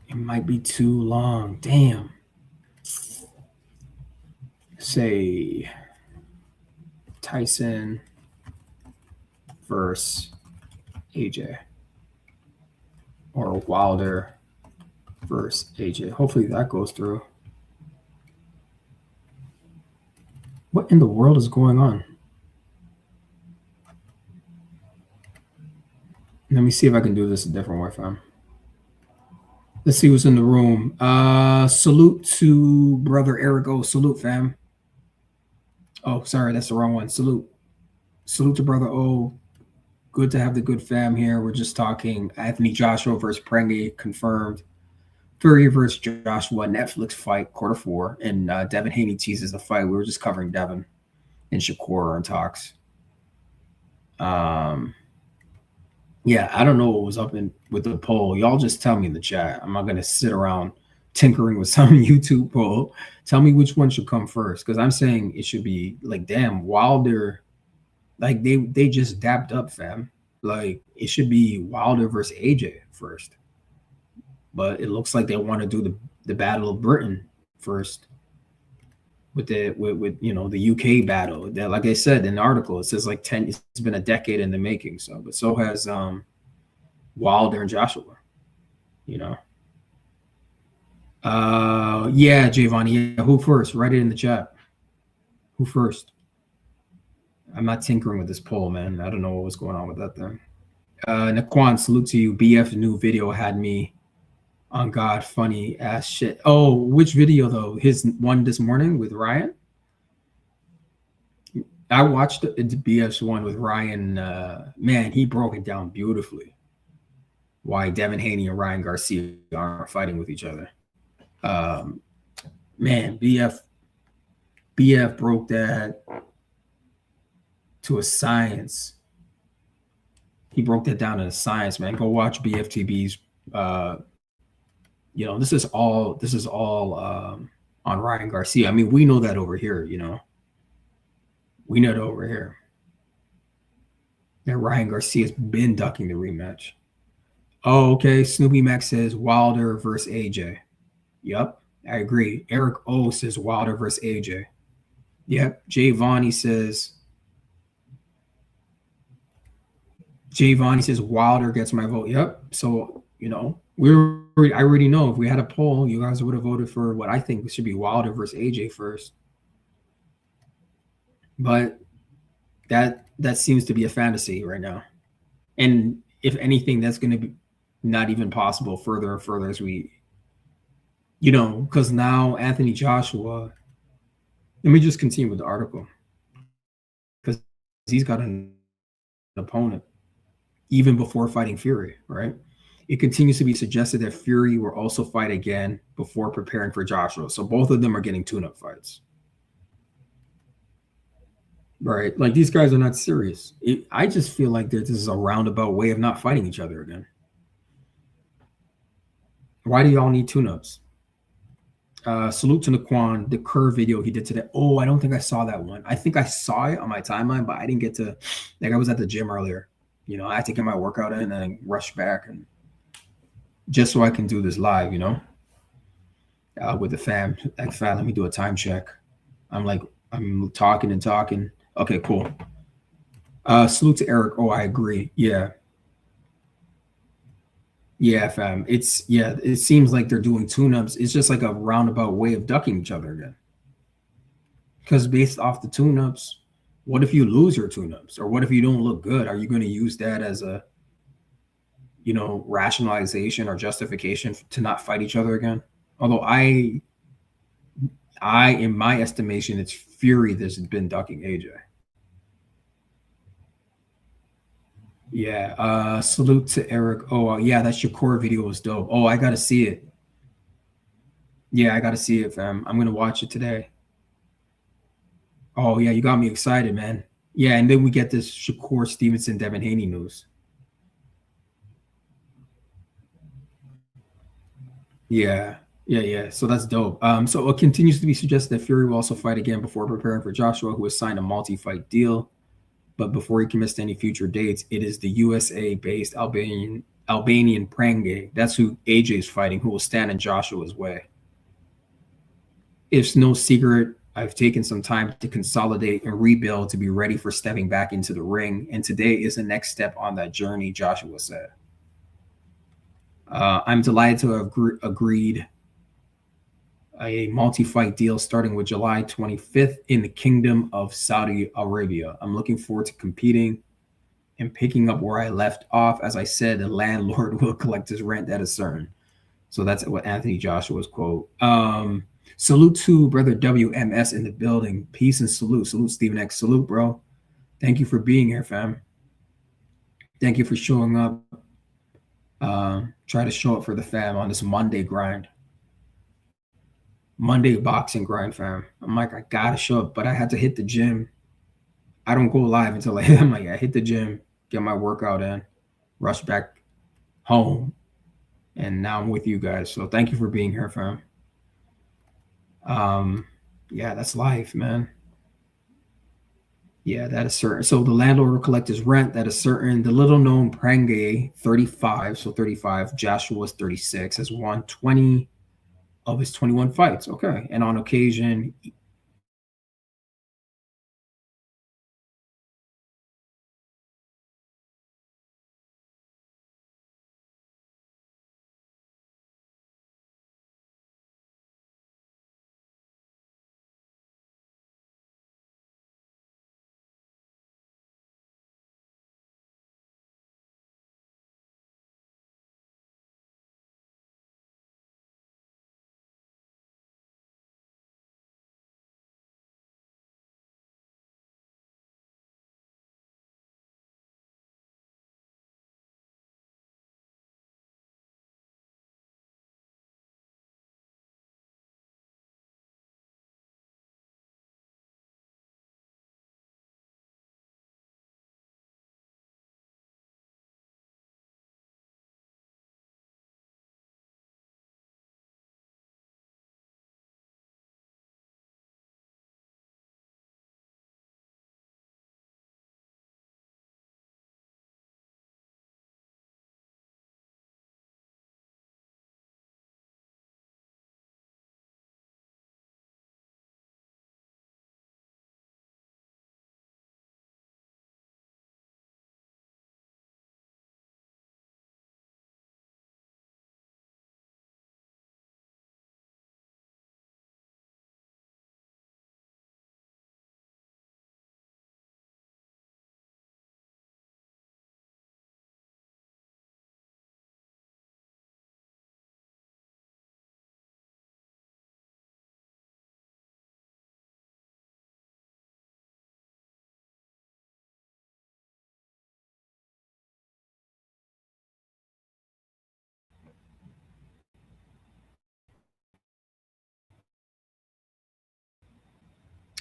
It might be too long. Damn. Say Tyson versus AJ. Or Wilder versus AJ. Hopefully that goes through. What in the world is going on? Let me see if I can do this a different way, fam. Let's see who's in the room. Salute to brother Eric O. Salute, fam. Oh, sorry, that's the wrong one. Salute. Salute to brother O. Good to have the good fam here. We're just talking Anthony Joshua versus Prenga confirmed. Fury versus Joshua Netflix fight quarter 4, and Devin Haney teases the fight. We were just covering Devin and Shakur on talks. Yeah, I don't know what was up with the poll. Y'all just tell me in the chat. I'm not gonna sit around tinkering with some YouTube poll. Tell me which one should come first, because I'm saying it should be like, damn, Wilder, like they just dapped up, fam. Like it should be Wilder versus AJ first, but it looks like they want to do the Battle of Britain first with the UK battle. That, like I said in the article, it says like 10. It's been a decade in the making. So, but so has Wilder and Joshua. You know. Yeah, Giovanni. Yeah, who first? Write it in the chat. Who first? I'm not tinkering with this poll, man. I don't know what was going on with that thing. Naquan, salute to you. BF's new video had me on God, funny ass shit. Oh, which video though? His one this morning with Ryan? I watched the BF's one with Ryan. Man, he broke it down beautifully. Why Devin Haney and Ryan Garcia aren't fighting with each other. Man, BF broke that to a science. He broke that down to a science, man. Go watch BFTB's. This is all on Ryan Garcia. I mean, we know that over here. We know that over here. That Ryan Garcia's been ducking the rematch. Oh, okay. Snoopy Mac says Wilder versus AJ. Yep, I agree. Eric O says Wilder versus AJ. Yep. Jay Vonnie says Wilder gets my vote. Yep. So, I already know if we had a poll, you guys would have voted for what I think should be Wilder versus AJ first. But that seems to be a fantasy right now. And if anything, that's going to be not even possible further and further as we, because now Anthony Joshua, let me just continue with the article, because he's got an opponent even before fighting Fury, right? It continues to be suggested that Fury will also fight again before preparing for Joshua. So both of them are getting tune-up fights. Right? Like, these guys are not serious. I just feel like this is a roundabout way of not fighting each other again. Why do y'all need tune-ups? Salute to Naquan, the curve video he did today. Oh, I don't think I saw that one. I think I saw it on my timeline, but I didn't get to, I was at the gym earlier. I had to get my workout in and then rush back, and just so I can do this live, with the fam. Like, fam, let me do a time check. I'm talking and talking. Okay, cool. Salute to Eric. Oh, I agree. Yeah, fam. It seems like they're doing tune-ups. It's just like a roundabout way of ducking each other again. Because based off the tune-ups, what if you lose your tune-ups? Or what if you don't look good? Are you going to use that as a, rationalization or justification to not fight each other again? Although I, in my estimation, it's Fury that's been ducking AJ. Yeah. Salute to Eric. Oh, yeah, that Shakur video was dope. Oh, I got to see it. Yeah, I got to see it, fam. I'm going to watch it today. Oh, yeah, you got me excited, man. Yeah, and then we get this Shakur Stevenson, Devin Haney news. Yeah. So that's dope. So it continues to be suggested that Fury will also fight again before preparing for Joshua, who has signed a multi-fight deal. But before he commits to any future dates, it is the USA-based Albanian Prenga. That's who AJ is fighting, who will stand in Joshua's way. It's no secret, I've taken some time to consolidate and rebuild to be ready for stepping back into the ring. And today is the next step on that journey, Joshua said. I'm delighted to have agreed a multi-fight deal starting with July 25th in the Kingdom of Saudi Arabia. I'm looking forward to competing and picking up where I left off. As I said, the landlord will collect his rent at a certain. So that's what Anthony Joshua's quote. Salute to brother WMS in the building. Peace and salute. Salute, Stephen X. Salute, bro. Thank you for being here, fam. Thank you for showing up. Try to show up for the fam on this Monday grind. Monday boxing grind, fam. I'm like, I gotta show up, but I had to hit the gym. I don't go live until I'm like, I hit the gym, get my workout in, rush back home, and now I'm with you guys. So thank you for being here, fam. Yeah, that's life, man. Yeah, that is certain. So the landlord will collect his rent. That is certain. The little known Prenga, 35, so 35. Joshua's 36, has won 20 of his 21 fights. Okay. And on occasion,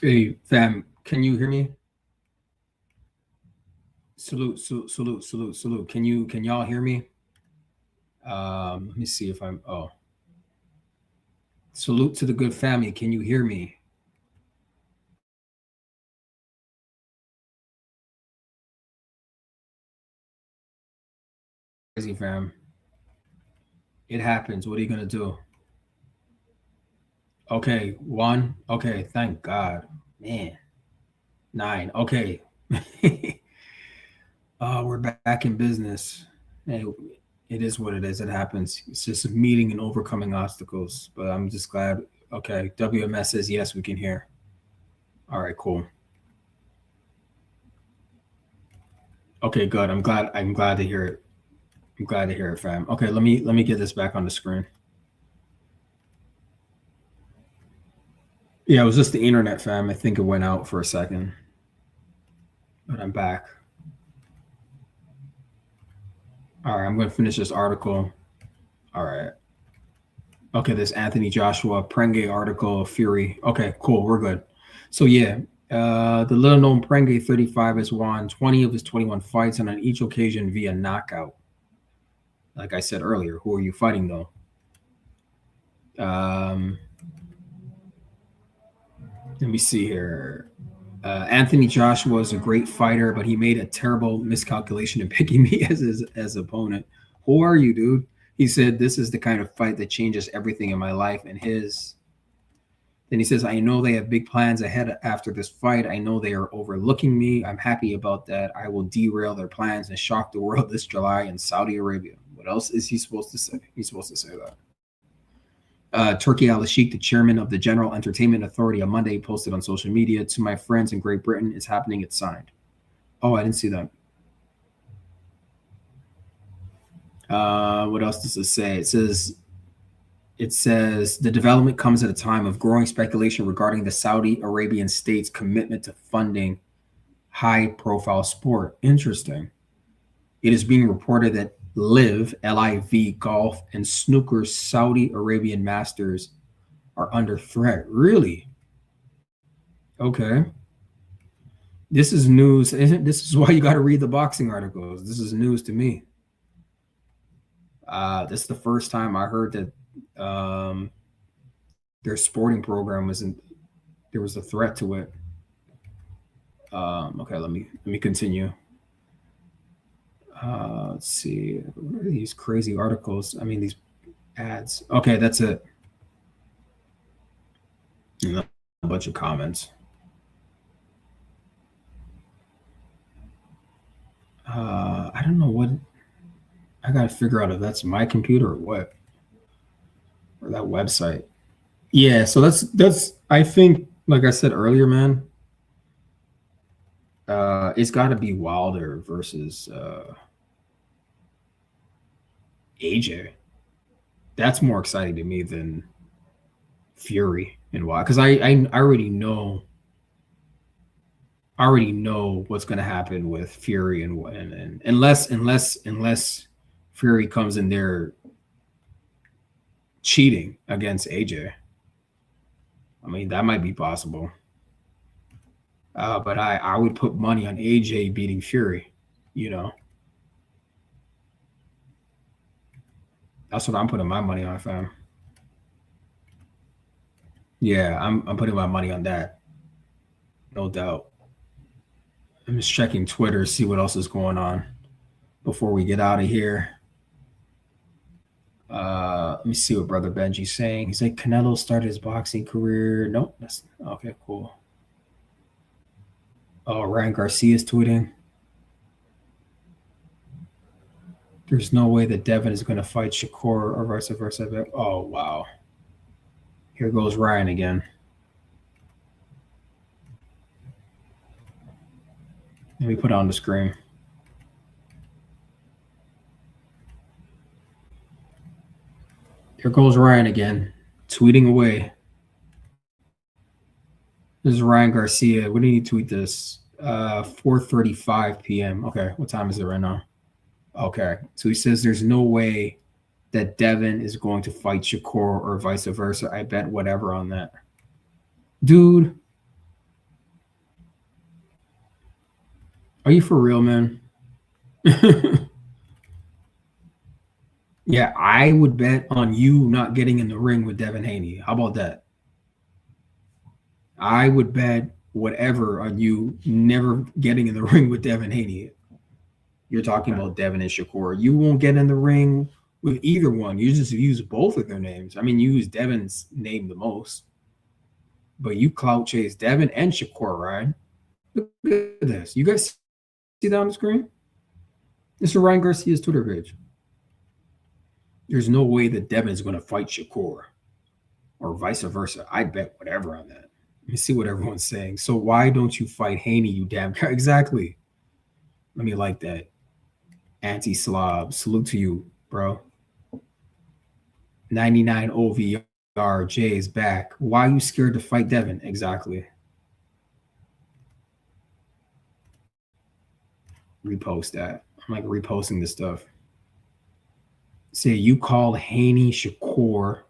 hey, fam, can you hear me? Salute, salute, salute, salute, salute. Can y'all hear me? Let me see if I'm, oh, salute to the good family. Can you hear me? Crazy, fam. It happens. What are you going to do? Okay, one. Okay, thank God. Man, nine. Okay. We're back in business. Hey, it is what it is. It happens. It's just meeting and overcoming obstacles. But I'm just glad. Okay, WMS says yes, we can hear. All right, cool. Okay, good. I'm glad. I'm glad to hear it. I'm glad to hear it, fam. Okay, let me get this back on the screen. Yeah, it was just the internet, fam. I think it went out for a second, but I'm back. All right, I'm going to finish this article. All right. Okay, this Anthony Joshua Prenga article, Fury. Okay, cool. We're good. So yeah, the little known Prenga 35 has won 20 of his 21 fights, and on each occasion via knockout. Like I said earlier, who are you fighting though? Let me see here. Anthony Joshua is a great fighter, but he made a terrible miscalculation in picking me as his opponent. Who are you, dude? He said, "This is the kind of fight that changes everything in my life." And his. Then he says, "I know they have big plans ahead after this fight. I know they are overlooking me. I'm happy about that. I will derail their plans and shock the world this July in Saudi Arabia." What else is he supposed to say? He's supposed to say that. Turki Al-Sheikh, the chairman of the General Entertainment Authority, on Monday posted on social media, "To my friends in Great Britain, it's happening, it's signed." Oh, I didn't see that. What else does it say? It says the development comes at a time of growing speculation regarding the Saudi Arabian state's commitment to funding high-profile sport. Interesting. It is being reported that LIV golf and snooker's Saudi Arabian masters are under threat. Really? Okay. This is news. This is why you got to read the boxing articles. This is news to me. This is the first time I heard that their sporting program wasn't. There was a threat to it. Okay, let me continue. Let's see. What are these crazy articles? I mean, these ads. Okay, that's it. And a bunch of comments. I don't know what. I gotta figure out if that's my computer or what, or that website. Yeah, so that's. I think, like I said earlier, man. It's got to be Wilder versus AJ. That's more exciting to me than Fury and why, because I already know. I already know what's going to happen with Fury and unless Fury comes in there cheating against AJ. I mean, that might be possible. But I would put money on AJ beating Fury. You know, that's what I'm putting my money on, fam. Yeah, I'm putting my money on that, no doubt. I'm just checking Twitter, see what else is going on before we get out of here. Let me see what Brother Benji's saying. He's like, Canelo started his boxing career. Nope, that's okay, cool. Oh, Ryan Garcia's tweeting. There's no way that Devin is going to fight Shakur or vice versa. Oh, wow. Here goes Ryan again. Let me put it on the screen. Here goes Ryan again, tweeting away. This is Ryan Garcia. When did he tweet this? 4:35 p.m. Okay, what time is it right now? Okay, so he says there's no way that Devin is going to fight Shakur or vice versa. I bet whatever on that. Dude, are you for real, man? Yeah, I would bet on you not getting in the ring with Devin Haney. How about that? I would bet whatever on you never getting in the ring with Devin Haney. You're talking about Devin and Shakur. You won't get in the ring with either one. You just use both of their names. I mean, you use Devin's name the most, but you clout chase Devin and Shakur, right? Look at this. You guys see that on the screen? This is Ryan Garcia's Twitter page. There's no way that Devin is going to fight Shakur or vice versa. I bet whatever on that. Let me see what everyone's saying. So why don't you fight Haney, you damn guy? Exactly. Let me like that. Anti-Slav. Salute to you, bro. 99 OVR. Jay is back. Why are you scared to fight Devin? Exactly. Repost that. I'm like reposting this stuff. Say you call Haney Shakur,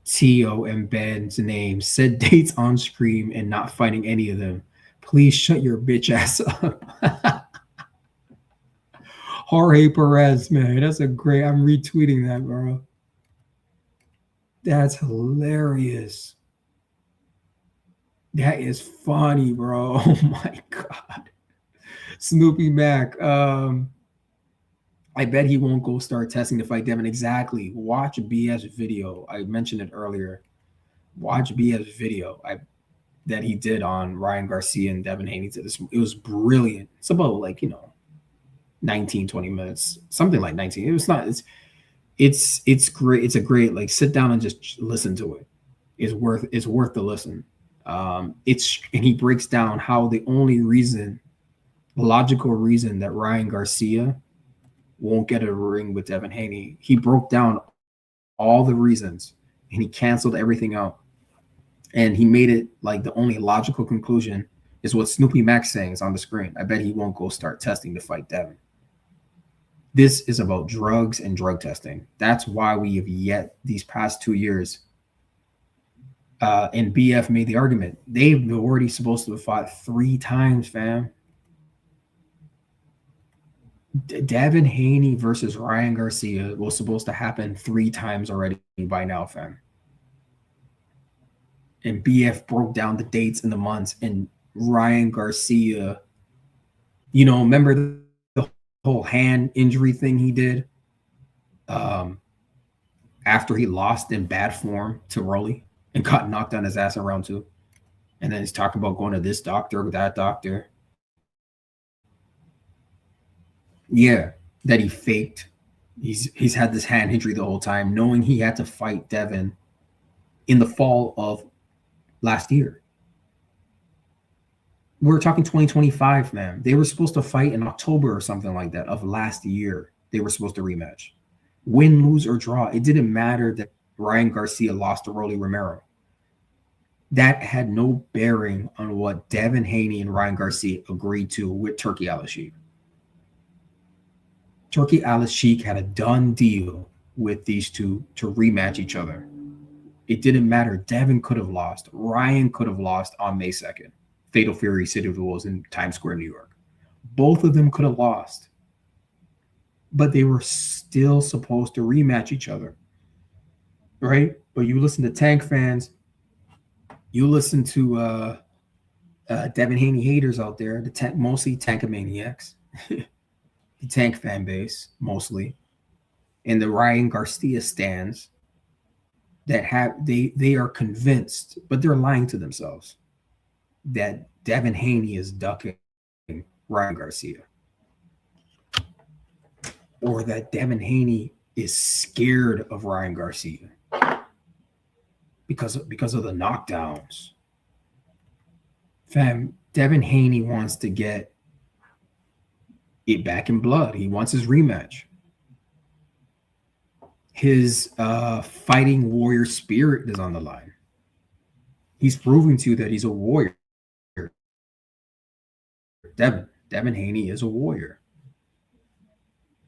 Tio and Ben's name, said dates on screen and not fighting any of them. Please shut your bitch ass up. Jorge Perez, man. That's a great. I'm retweeting that, bro. That's hilarious. That is funny, bro. Oh my God. Snoopy Mac. I bet he won't go start testing to fight Devin. Exactly. Watch BS video. I mentioned it earlier. Watch BS video that he did on Ryan Garcia and Devin Haney. It was brilliant. It's about 19, 20 minutes. Something like 19. It's great. It's a great, like, sit down and just listen to it. It's worth the listen. It's and he breaks down how the only reason, the logical reason that Ryan Garcia won't get a ring with Devin Haney. He broke down all the reasons and he canceled everything out. And he made it like the only logical conclusion is what Snoopy Mac's saying is on the screen. I bet he won't go start testing to fight Devin. This is about drugs and drug testing. That's why we have yet these past 2 years. And BF made the argument. They've already supposed to have fought 3 times, fam. Devin Haney versus Ryan Garcia was supposed to happen 3 times already by now, fam. And BF broke down the dates and the months. And Ryan Garcia, remember the whole hand injury thing he did after he lost in bad form to Rolly and got knocked on his ass in round 2. And then he's talking about going to this doctor, that doctor. Yeah, that he faked. He's had this hand injury the whole time, knowing he had to fight Devin in the fall of last year. We're talking 2025, man. They were supposed to fight in October or something like that of last year. They were supposed to rematch. Win, lose, or draw. It didn't matter that Ryan Garcia lost to Rolly Romero. That had no bearing on what Devin Haney and Ryan Garcia agreed to with Turki Al-Sheikh. Turki Al-Sheikh had a done deal with these two to rematch each other. It didn't matter. Devin could have lost. Ryan could have lost on May 2nd. Fatal Fury City of the Wolves in Times Square, New York. Both of them could have lost. But they were still supposed to rematch each other. Right? But you listen to Tank fans, you listen to Devin Haney haters out there, mostly Tankamaniacs, the Tank fan base, mostly, and the Ryan Garcia stands that they are convinced, but they're lying to themselves, that Devin Haney is ducking Ryan Garcia, or that Devin Haney is scared of Ryan Garcia because of the knockdowns. Fam, Devin Haney wants to get it back in blood. He wants his rematch. His fighting warrior spirit is on the line. He's proving to you that he's a warrior. Devin Haney is a warrior.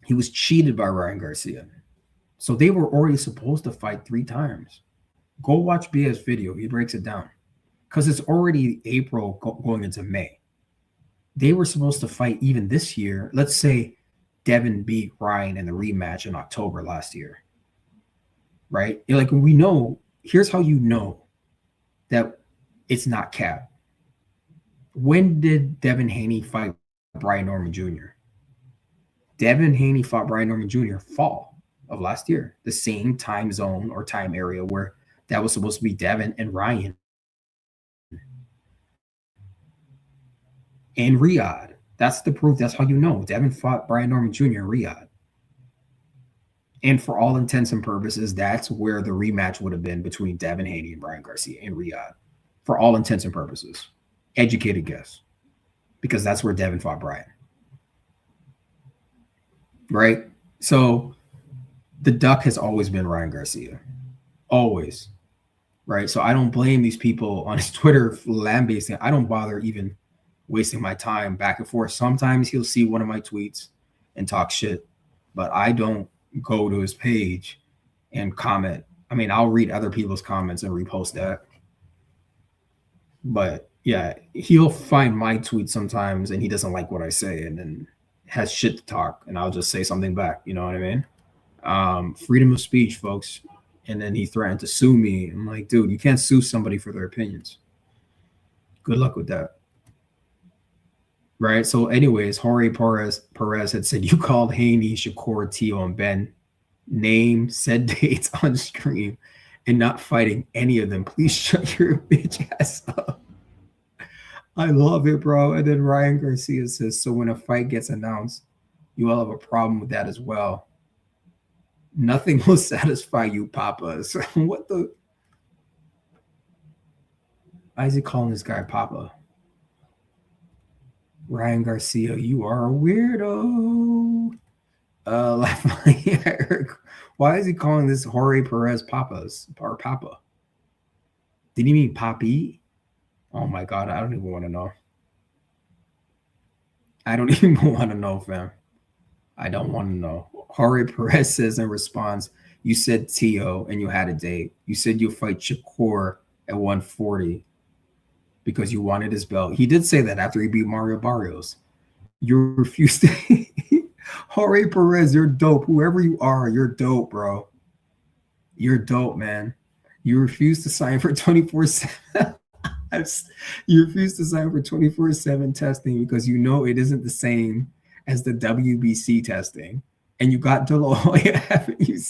He was cheated by Ryan Garcia. So they were already supposed to fight 3 times. Go watch BS video. He breaks it down. Because it's already April going into May. They were supposed to fight even this year. Let's say Devin beat Ryan in the rematch in October last year. Right? Like, we know, here's how you know that it's not cap. When did Devin Haney fight Brian Norman Jr.? Devin Haney fought Brian Norman Jr. fall of last year, the same time zone or time area where that was supposed to be Devin and Ryan. In Riyadh. That's the proof. That's how you know. Devin fought Brian Norman Jr. in Riyadh. And for all intents and purposes, that's where the rematch would have been between Devin Haney and Ryan Garcia in Riyadh. For all intents and purposes. Educated guess. Because that's where Devin fought Brian. Right? So the duck has always been Ryan Garcia. Always. Right? So I don't blame these people on his Twitter lambasting. I don't bother even wasting my time back and forth. Sometimes he'll see one of my tweets and talk shit, but I don't go to his page and comment. I mean, I'll read other people's comments and repost that. But yeah, he'll find my tweet sometimes and he doesn't like what I say and then has shit to talk and I'll just say something back. You know what I mean? Freedom of speech, folks. And then he threatened to sue me. I'm like, dude, you can't sue somebody for their opinions. Good luck with that. Right. So anyways, Jorge Perez had said, you called Haney, Shakur, Tio, and Ben. Name said dates on stream and not fighting any of them. Please shut your bitch ass up. I love it, bro. And then Ryan Garcia says, so when a fight gets announced, you all have a problem with that as well. Nothing will satisfy you, Papas. What the? Why is he calling this guy Papa? Ryan Garcia, you are a weirdo. Eric, why is he calling this Jorge Perez Papas or Papa? Did he mean Papi? Oh my God, I don't even want to know. I don't even want to know, fam. I don't want to know. Jorge Perez says in response, you said Tio and you had a date. You said you fight Shakur at 140 because you wanted his belt. He did say that after he beat Mario Barrios. You refused to. Jorge Perez, you're dope. Whoever you are, you're dope, bro. You're dope, man. You refuse to sign for 24/7. You refuse to sign for 24/7 testing because you know it isn't the same as the WBC testing. And you got De La Hoya having you.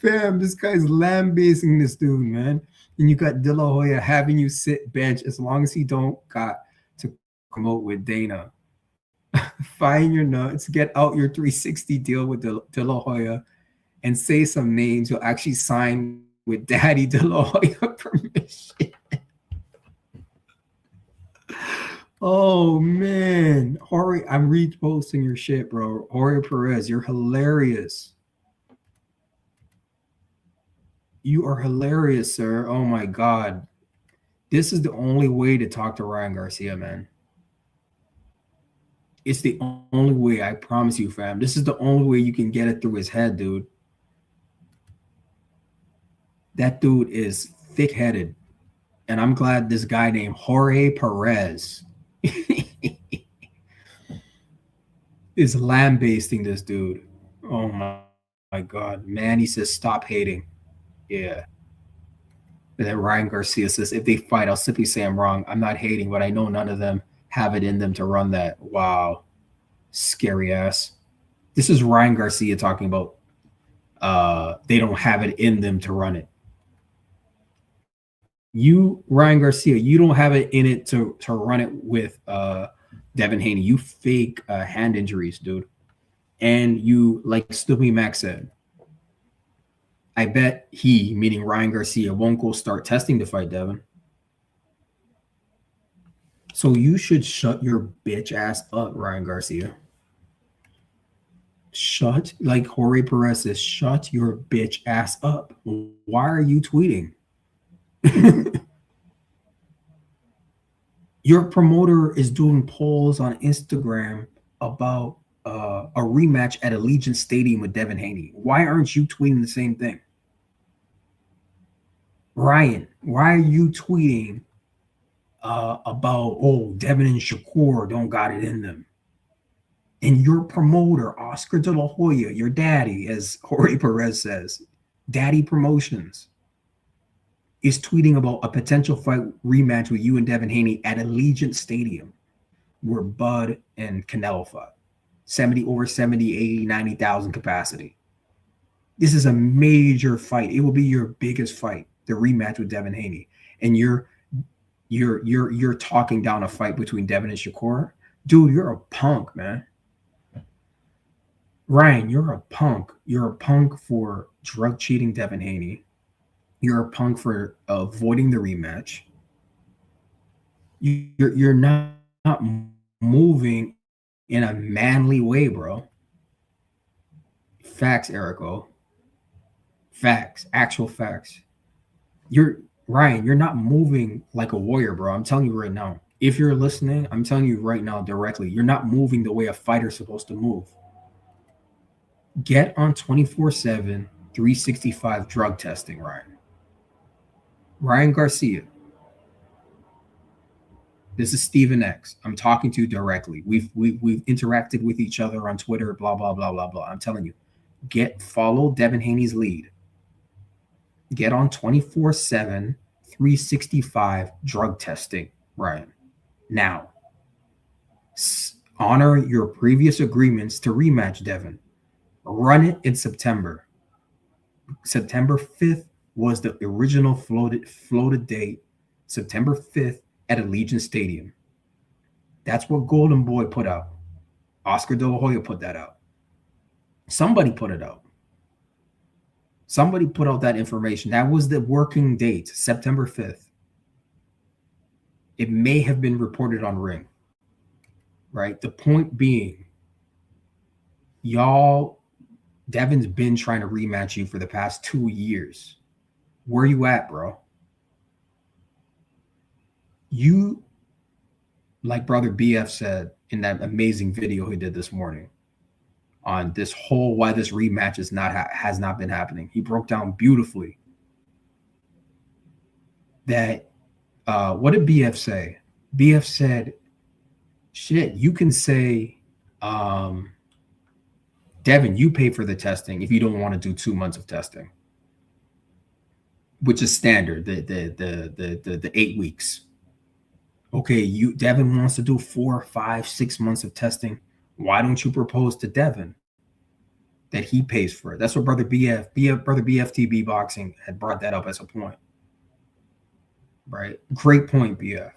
Fam, this guy's lambasting this dude, man. And you got De La Hoya having you sit bench as long as he don't got to promote with Dana. Find your nuts, get out your 360 deal with De La Hoya, and say some names you'll actually sign with Daddy De La Hoya permission. Oh man, Jorge, I'm reposting your shit, bro. Jorge Perez, you're hilarious. You are hilarious, sir. Oh my God. This is the only way to talk to Ryan Garcia, man. It's the only way, I promise you, fam. This is the only way you can get it through his head, dude. That dude is thick-headed. And I'm glad this guy named Jorge Perez is lambasting this dude. Oh my God. Man, he says, stop hating. Yeah. And then Ryan Garcia says, if they fight, I'll simply say I'm wrong. I'm not hating, but I know none of them have it in them to run that. Wow. Scary ass. This is Ryan Garcia talking about they don't have it in them to run it. You, Ryan Garcia, you don't have it in it to run it with Devin Haney. You fake hand injuries, dude. And you, like Stupid Max said, I bet he, meaning Ryan Garcia, won't go start testing to fight Devin. So you should shut your bitch ass up, Ryan Garcia. Shut, like Jorge Perez says, shut your bitch ass up. Why are you tweeting? Your promoter is doing polls on Instagram about a rematch at Allegiant Stadium with Devin Haney. Why aren't you tweeting the same thing? Ryan, why are you tweeting about, oh, Devin and Shakur don't got it in them? And your promoter, Oscar De La Hoya, your daddy, as Jorge Perez says, Daddy Promotions, is tweeting about a potential fight rematch with you and Devin Haney at Allegiant Stadium, where Bud and Canelo fought. 70, 80, 90,000 capacity. This is a major fight. It will be your biggest fight, the rematch with Devin Haney. And you're talking down a fight between Devin and Shakur. Dude, you're a punk, man. Ryan, you're a punk. You're a punk for drug cheating Devin Haney. You're a punk for avoiding the rematch. You're not moving in a manly way, bro. Facts, Erico. Facts, actual facts. Ryan, you're not moving like a warrior, bro. I'm telling you right now. If you're listening, I'm telling you right now directly, you're not moving the way a fighter's supposed to move. Get on 24/7, 365 drug testing, Ryan. Ryan Garcia. This is Stephen X. I'm talking to you directly. We've interacted with each other on Twitter, blah, blah, blah, blah, blah. I'm telling you, follow Devin Haney's lead. Get on 24/7, 365 drug testing, Ryan. Now, honor your previous agreements to rematch Devin. Run it in September. September 5th was the original floated date. September 5th at Allegiant Stadium. That's what Golden Boy put out. Oscar De La Hoya put that out. Somebody put it out. Somebody put out that information. That was the working date, September 5th. It may have been reported on Ring, right? The point being, y'all, Devin's been trying to rematch you for the past 2 years. Where you at, bro? You, like Brother BF said in that amazing video he did this morning on this whole why this rematch has not been happening. He broke down beautifully that what did BF say? BF said, shit, you can say, Devin, you pay for the testing if you don't want to do 2 months of testing, which is standard, the 8 weeks. Okay, Devin wants to do 4, 5, 6 months of testing. Why don't you propose to Devin that he pays for it? That's what Brother BFTB Boxing had brought that up as a point. Right? Great point, BF.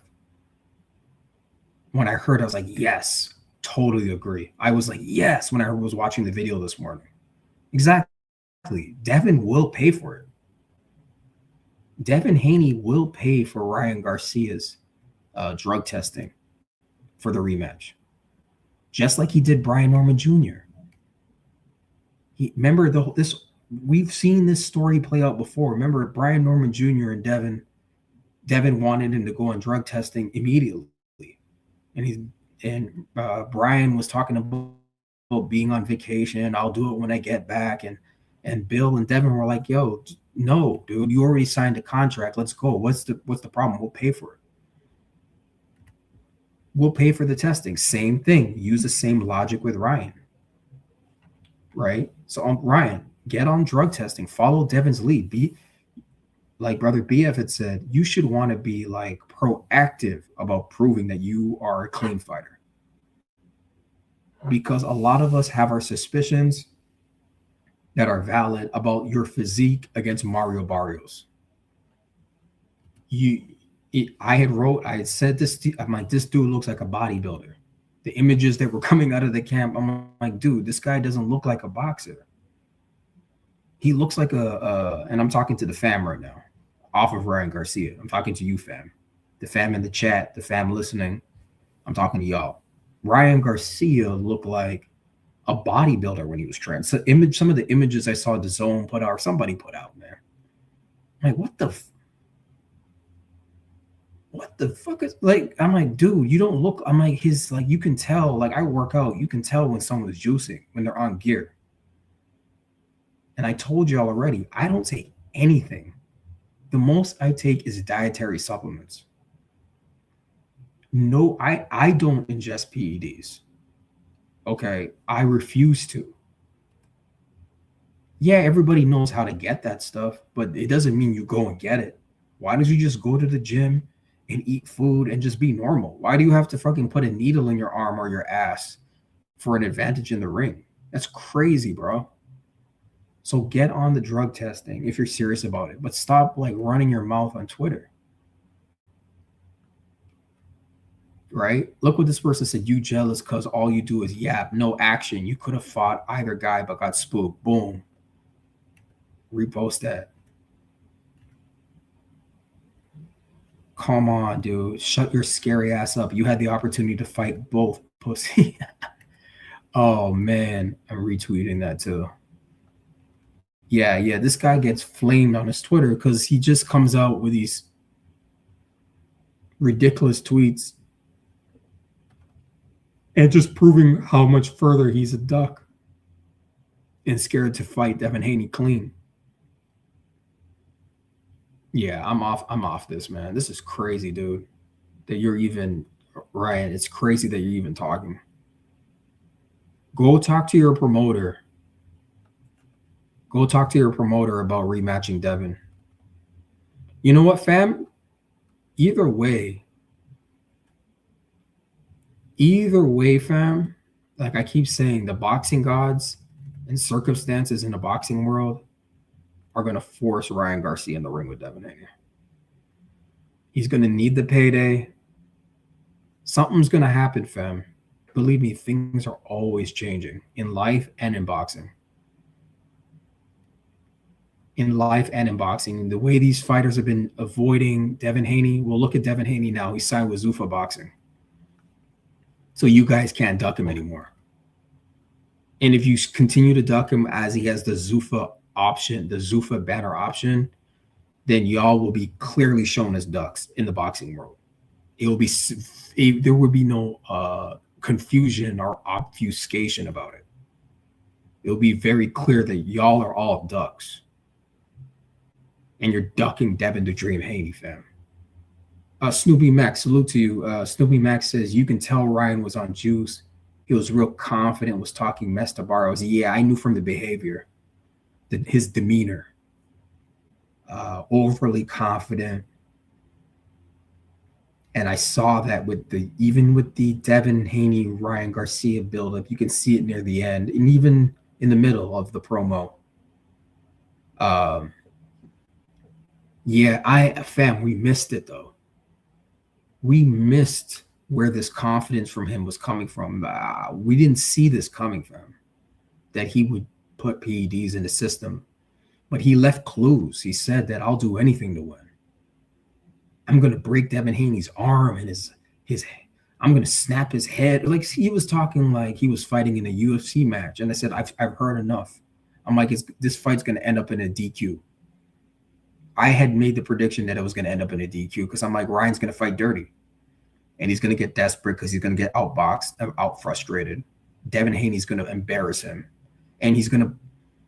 When I heard, I was like, yes, totally agree. I was like, yes, when I was watching the video this morning. Exactly. Devin will pay for it. Devin Haney will pay for Ryan Garcia's drug testing for the rematch, just like he did Brian Norman Jr. Remember we've seen this story play out before. Remember Brian Norman Jr. and Devin wanted him to go on drug testing immediately, and Brian was talking about being on vacation. I'll do it when I get back, and Bill and Devin were like, yo, no, dude, you already signed a contract. Let's go. What's the problem? We'll pay for it. We'll pay for the testing. Same thing. Use the same logic with Ryan. Right? So Ryan, get on drug testing. Follow Devin's lead. Be like Brother BF had said, you should want to be like proactive about proving that you are a clean fighter. Because a lot of us have our suspicions that are valid about your physique against Mario Barrios. I had said this, I'm like, this dude looks like a bodybuilder. The images that were coming out of the camp, I'm like, dude, this guy doesn't look like a boxer. He looks like and I'm talking to the fam right now, off of Ryan Garcia. I'm talking to you, fam. The fam in the chat, the fam listening. I'm talking to y'all. Ryan Garcia looked like a bodybuilder when he was training. So some of the images I saw DAZN put out, or somebody put out, man. I'm like, what the fuck is, like, I'm like, dude, you don't look, I'm like, you can tell, like, I work out, you can tell when someone's juicing, when they're on gear. And I told you all already, I don't take anything. The most I take is dietary supplements. No, I don't ingest PEDs. Okay, I refuse to. Yeah, everybody knows how to get that stuff, but it doesn't mean you go and get it. Why don't you just go to the gym and eat food and just be normal? Why do you have to fucking put a needle in your arm or your ass for an advantage in the ring? That's crazy, bro. So get on the drug testing if you're serious about it, but stop like running your mouth on Twitter. Right? Look what this person said. You jealous because all you do is yap, no action. You could have fought either guy but got spooked. Boom. Repost that. Come on, dude. Shut your scary ass up. You had the opportunity to fight both, pussy. Oh, man. I'm retweeting that too. Yeah. This guy gets flamed on his Twitter because he just comes out with these ridiculous tweets and just proving how much further he's a duck and scared to fight Devin Haney clean. Yeah, I'm off this, man. This is crazy, dude. That you're even, Ryan, it's crazy that you're even talking. Go talk to your promoter. Go talk to your promoter about rematching Devin. You know what, fam? Either way, fam, like I keep saying, the boxing gods and circumstances in the boxing world are going to force Ryan Garcia in the ring with Devin Haney. He's going to need the payday. Something's going to happen, fam. Believe me, things are always changing in life and in boxing. in life and in boxing. The way these fighters have been avoiding Devin Haney. Well, look at Devin Haney now. He's signed with Zuffa Boxing. So you guys can't duck him anymore. And if you continue to duck him as he has the Zuffa option, the Zuffa banner option, then y'all will be clearly shown as ducks in the boxing world. It will be there will be no confusion or obfuscation about it. It'll be very clear that y'all are all ducks, and you're ducking Devin the Dream Haney, fam. Snoopy Max, salute to you. Snoopy Max says you can tell Ryan was on juice. He was real confident, was talking mess to Barrows. Yeah, I knew from the behavior, his demeanor. Overly confident. And I saw that even with the Devin Haney, Ryan Garcia buildup, you can see it near the end and even in the middle of the promo. We missed it though. We missed where this confidence from him was coming from. We didn't see this coming from him, that he would put PEDs in the system. But he left clues. He said that I'll do anything to win. I'm going to break Devin Haney's arm and his I'm going to snap his head. Like he was talking like he was fighting in a UFC match. And I said, I've heard enough. I'm like, this fight's going to end up in a DQ. I had made the prediction that it was going to end up in a DQ because I'm like, Ryan's going to fight dirty. And he's going to get desperate because he's going to get outboxed, out frustrated. Devin Haney's going to embarrass him. And he's going to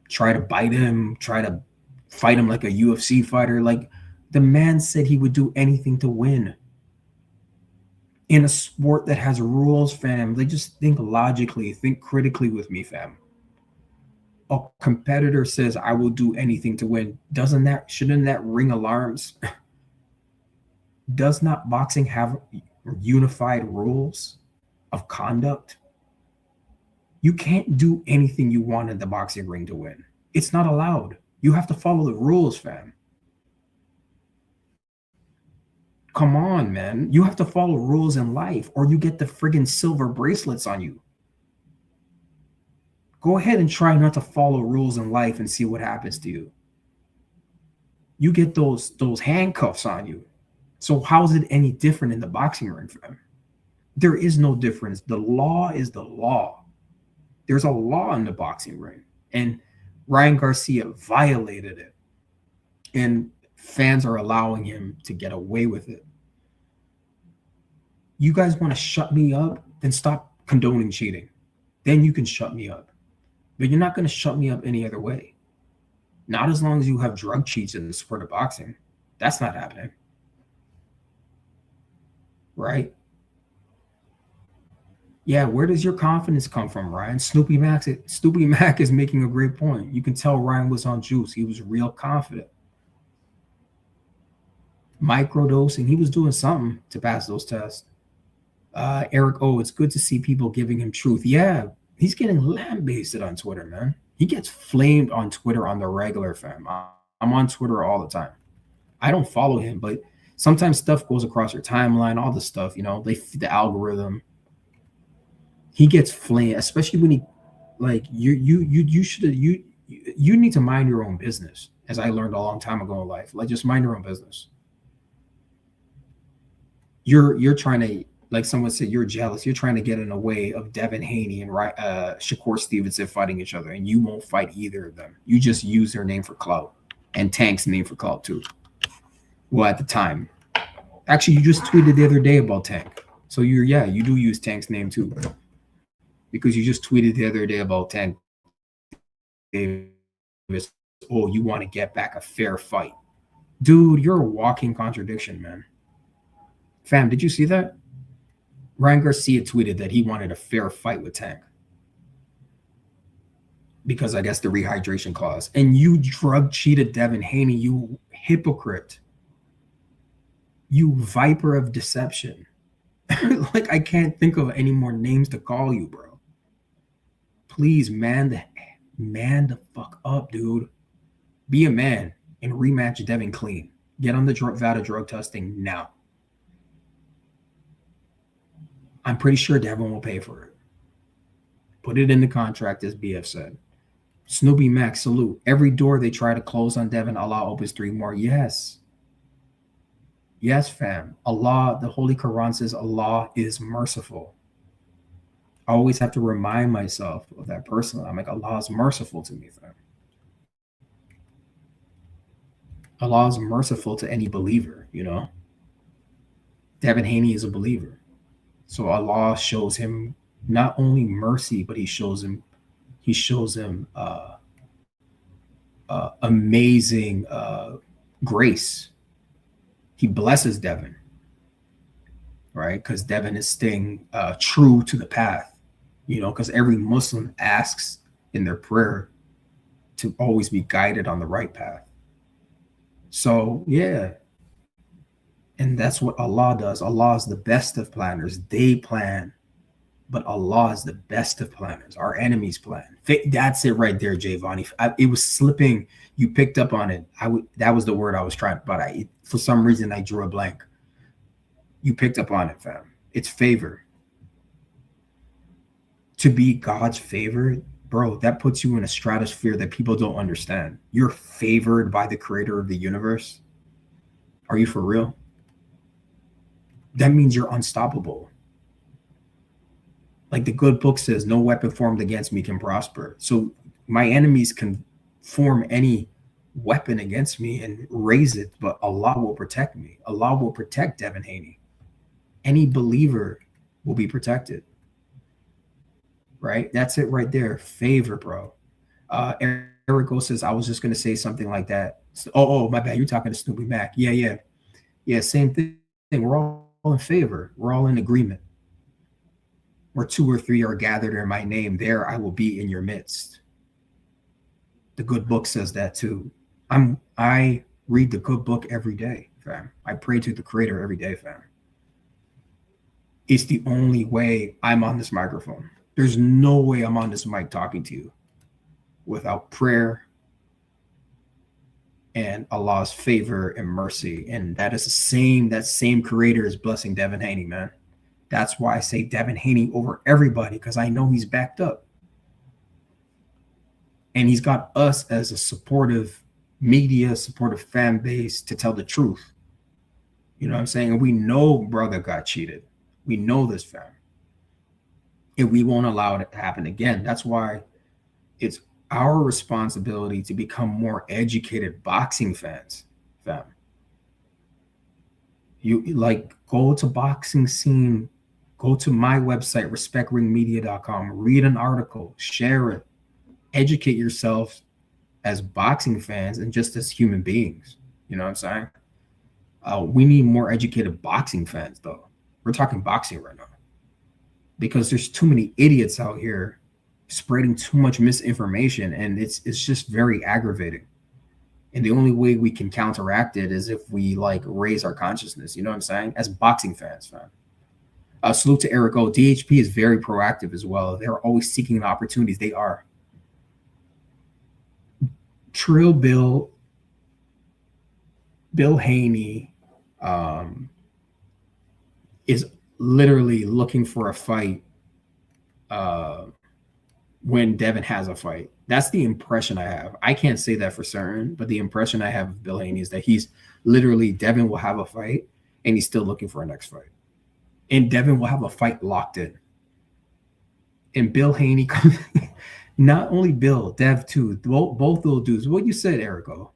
try to bite him, try to fight him like a UFC fighter. Like the man said he would do anything to win. In a sport that has rules, fam, they just think logically, think critically with me, fam. A competitor says, I will do anything to win. Shouldn't that ring alarms? Does not boxing have unified rules of conduct? You can't do anything you want in the boxing ring to win. It's not allowed. You have to follow the rules, fam. Come on, man. You have to follow rules in life or you get the friggin' silver bracelets on you. Go ahead and try not to follow rules in life and see what happens to you. You get those handcuffs on you. So how is it any different in the boxing ring, fam? There is no difference. The law is the law. There's a law in the boxing ring. And Ryan Garcia violated it. And fans are allowing him to get away with it. You guys want to shut me up? Then stop condoning cheating. Then you can shut me up. But you're not going to shut me up any other way. Not as long as you have drug cheats in the sport of boxing. That's not happening. Right? Yeah, where does your confidence come from, Ryan? Snoopy Mac is making a great point. You can tell Ryan was on juice. He was real confident. Microdosing. He was doing something to pass those tests. Eric, it's good to see people giving him truth. Yeah, he's getting lambasted on Twitter, man. He gets flamed on Twitter on the regular, fam. I'm on Twitter all the time. I don't follow him, but sometimes stuff goes across your timeline, all this stuff, the algorithm. He gets flamed, especially when he, like, you need to mind your own business, as I learned a long time ago in life. Like, just mind your own business. You're trying to, like someone said, you're jealous. You're trying to get in the way of Devin Haney and Shakur Stevenson fighting each other, and you won't fight either of them. You just use their name for clout, and Tank's name for clout too. Well, at the time, actually, you just tweeted the other day about Tank, so you do use Tank's name too, because you just tweeted the other day about Tank Davis. Oh, you want to get back a fair fight, dude? You're a walking contradiction, man. Fam, did you see that? Ryan Garcia tweeted that he wanted a fair fight with Tank because I guess the rehydration clause. And you drug cheated Devin Haney, you hypocrite. You viper of deception. Like, I can't think of any more names to call you, bro. Please, man the fuck up, dude. Be a man and rematch Devin clean. Get on the VADA drug testing now. I'm pretty sure Devin will pay for it. Put it in the contract, as BF said. Snoopy Mac, salute. Every door they try to close on Devin, Allah opens 3 more. Yes. Yes, fam. Allah, the Holy Quran says Allah is merciful. I always have to remind myself of that personally. I'm like, Allah is merciful to me, fam. Allah is merciful to any believer, you know? Devin Haney is a believer. So Allah shows him not only mercy, but he shows him amazing grace. He blesses Devin, right? Because Devin is staying true to the path, you know, because every Muslim asks in their prayer to always be guided on the right path. So, yeah. And that's what Allah does. Allah is the best of planners. They plan, but Allah is the best of planners. Our enemies plan. That's it right there, Javani. It was slipping. You picked up on it. That was the word I was trying, but for some reason I drew a blank. You picked up on it, fam. It's favor. To be God's favorite, bro, that puts you in a stratosphere that people don't understand. You're favored by the creator of the universe. Are you for real? That means you're unstoppable. Like the good book says, no weapon formed against me can prosper. So my enemies can form any weapon against me and raise it, but Allah will protect me. Allah will protect Devin Haney. Any believer will be protected. Right? That's it right there. Favor, bro. Erico says, I was just going to say something like that. Oh, my bad. You're talking to Snoopy Mac. Yeah, same thing. We're all in favor. We're all in agreement. Where 2 or 3 are gathered in my name, there I will be in your midst. The good book says that too. I read the good book every day, fam. I pray to the creator every day, fam. It's the only way I'm on this microphone. There's no way I'm on this mic talking to you without prayer and Allah's favor and mercy. And that same creator is blessing Devin Haney, man. That's why I say Devin Haney over everybody, because I know he's backed up. And he's got us as a supportive media, supportive fan base to tell the truth. You know what I'm saying? And we know brother got cheated. We know this, fam. And we won't allow it to happen again. That's why it's our responsibility to become more educated boxing fans, fam. You like go to boxing scene, go to my website, respectringmedia.com, read an article, share it, educate yourself as boxing fans and just as human beings. You know what I'm saying? We need more educated boxing fans, though. We're talking boxing right now. Because there's too many idiots out here spreading too much misinformation, and it's just very aggravating. And the only way we can counteract it is if we like raise our consciousness. You know what I'm saying? As boxing fans, fam. Salute to Eric O. DHP is very proactive as well. They're always seeking opportunities. They are. Trill Bill Haney is literally looking for a fight when Devin has a fight. That's the impression I have. I can't say that for certain, but the impression I have of Bill Haney is that he's literally, Devin will have a fight and he's still looking for a next fight. And Devin will have a fight locked in. And Bill Haney, not only Bill, Dev too, both those dudes. What you said, Erico.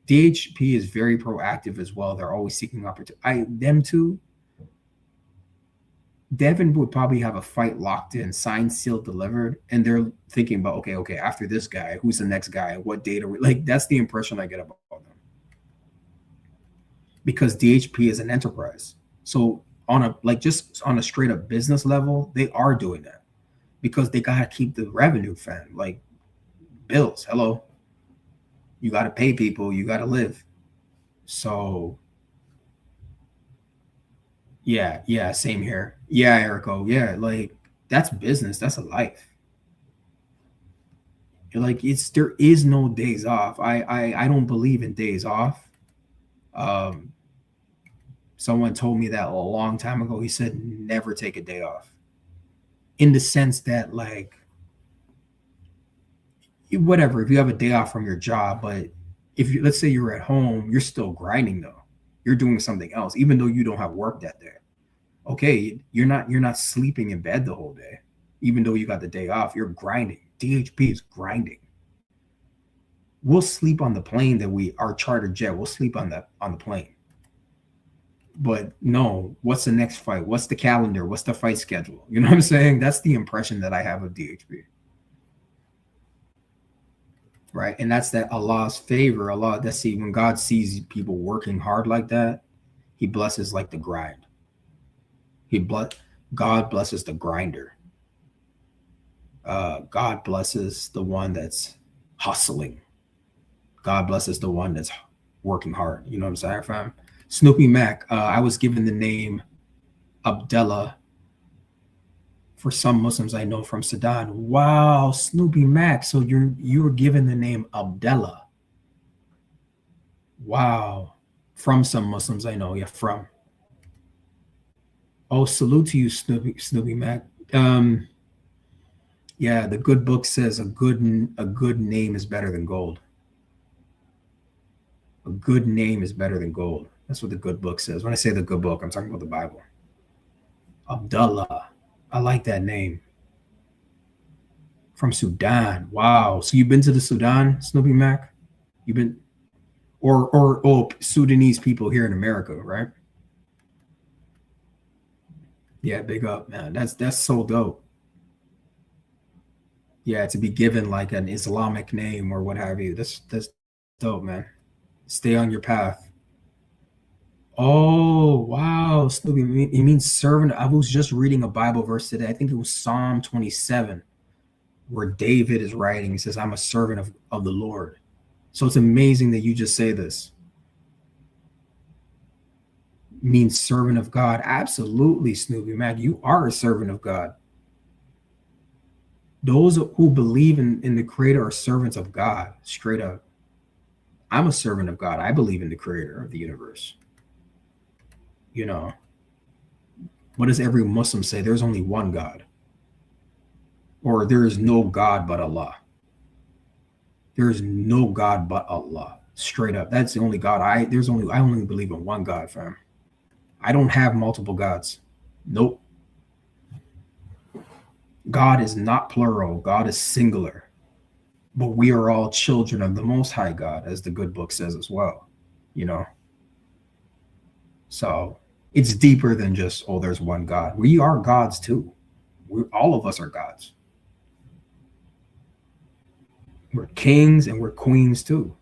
DHP is very proactive as well. They're always seeking opportunity. Them two, Devin would probably have a fight locked in, signed, sealed, delivered, and they're thinking about, okay, after this guy, who's the next guy? What date are we? Like, that's the impression I get about them. Because DHP is an enterprise. So just on a straight up business level, they are doing that because they got to keep the revenue, fam. Like, bills, hello. You got to pay people. You got to live. So, yeah, same here. Yeah, Erico. Yeah, like that's business. That's a life. Like there is no days off. I don't believe in days off. Someone told me that a long time ago. He said never take a day off. In the sense that like whatever, if you have a day off from your job, but if you, let's say you're at home, you're still grinding though. You're doing something else, even though you don't have work that day. Okay, you're not sleeping in bed the whole day, even though you got the day off. You're grinding. DHP is grinding. We'll sleep on the plane our charter jet. We'll sleep on the plane. But no, what's the next fight? What's the calendar? What's the fight schedule? You know what I'm saying? That's the impression that I have of DHP. Right. And that's that Allah's favor. When God sees people working hard like that, he blesses like the grind. God blesses the grinder. God blesses the one that's hustling. God blesses the one that's working hard. You know what I'm saying, fam? Snoopy Mac, I was given the name Abdullah for some Muslims I know from Sudan. Wow, Snoopy Mac. So you were given the name Abdullah. Wow. From some Muslims I know. Yeah, from. Oh, salute to you, Snoopy Mac. Yeah, the good book says a good name is better than gold. A good name is better than gold. That's what the good book says. When I say the good book, I'm talking about the Bible. Abdullah. I like that name. From Sudan. Wow. So you've been to the Sudan, Snoopy Mac? You've been, or Sudanese people here in America, right? Yeah, big up, man. That's so dope. Yeah, to be given like an Islamic name or what have you. That's dope, man. Stay on your path. Oh, wow. Snoopy, it means servant. I was just reading a Bible verse today. I think it was Psalm 27, where David is writing. He says, I'm a servant of the Lord. So it's amazing that you just say this. Means servant of God. Absolutely, Snoopy Mac. You are a servant of God. Those who believe in the Creator are servants of God, straight up. I'm a servant of God. I believe in the Creator of the universe. You know, what does every Muslim say? There's only one God. Or there is no God but Allah. There is no God but Allah. Straight up. That's the only God. I only believe in one God, fam. I don't have multiple gods. Nope. God is not plural. God is singular. But we are all children of the Most High God, as the good book says as well. You know? So it's deeper than just, oh, there's one God. We are gods too. All of us are gods. We're kings and we're queens too.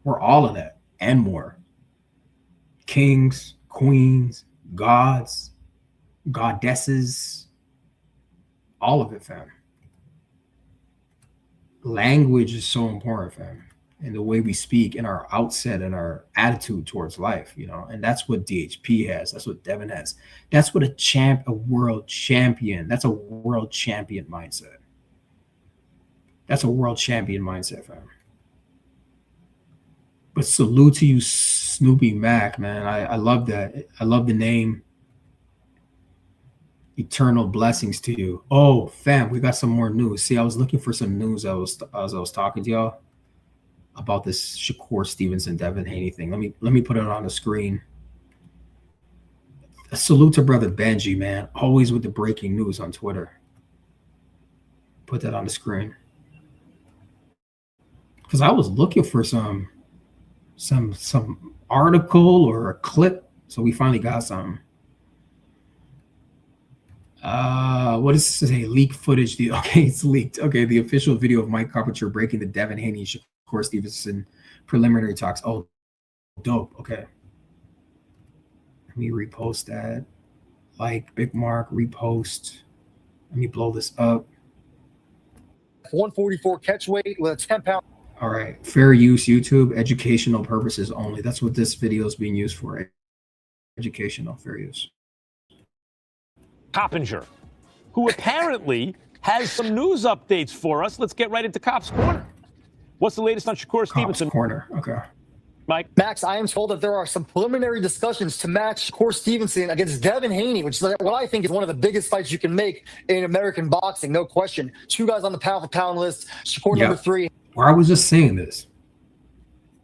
We're all of that and more. Kings, queens, gods, goddesses, all of it, fam. Language is so important, fam. And the way we speak and our outset and our attitude towards life, you know, and that's what DHP has. That's what Devin has. That's what a world champion. That's a world champion mindset. That's a world champion mindset, fam. But salute to you, Snoopy Mac, man. I love that. I love the name. Eternal blessings to you. Oh, fam, we got some more news. See, I was looking for some news as I was talking to y'all about this Shakur Stevenson, Devin Haney thing. Let me put it on the screen. A salute to brother Benji, man. Always with the breaking news on Twitter. Put that on the screen. Because I was looking for some article or a clip, so we finally got some. What does this say? Leak footage. Okay, it's leaked. Okay, the official video of Mike Carpenter breaking the Devin Haney Shakur Stevenson preliminary talks. Oh, dope. Okay. Let me repost that. Like, big mark, repost. Let me blow this up. 144 catch weight with a 10-pound. All right. Fair use, YouTube, educational purposes only. That's what this video is being used for. Educational, fair use. Coppinger, who apparently has some news updates for us. Let's get right into Cop's Corner. What's the latest on Shakur Stevenson? Cop's Corner, okay. Mike? Max, I am told that there are some preliminary discussions to match Shakur Stevenson against Devin Haney, which is what I think is one of the biggest fights you can make in American boxing, no question. 2 guys on the pound-for-pound list. Shakur number 3. Well, I was just saying this.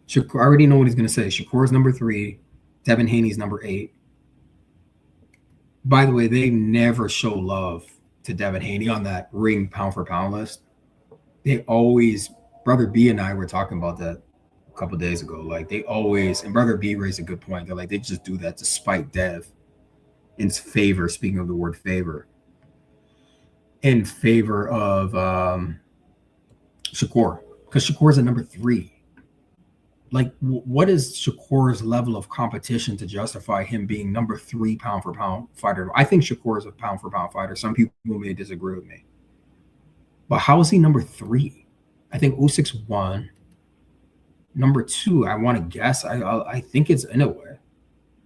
Shakur, I already know what he's going to say. Shakur's number 3. Devin Haney's number 8. By the way, they never show love to Devin Haney on that ring pound-for-pound list. They always, Brother B and I were talking about that a couple days ago. Like, they always, and Brother B raised a good point. They're like, they just do that to spite Dev in favor, speaking of the word favor, in favor of Shakur, because Shakur's at number 3. Like, what is Shakur's level of competition to justify him being number 3 pound-for-pound fighter? I think Shakur is a pound-for-pound fighter. Some people may disagree with me. But how is he number 3? I think Usyk's 1. Number 2, I want to guess. I think it's Inoue.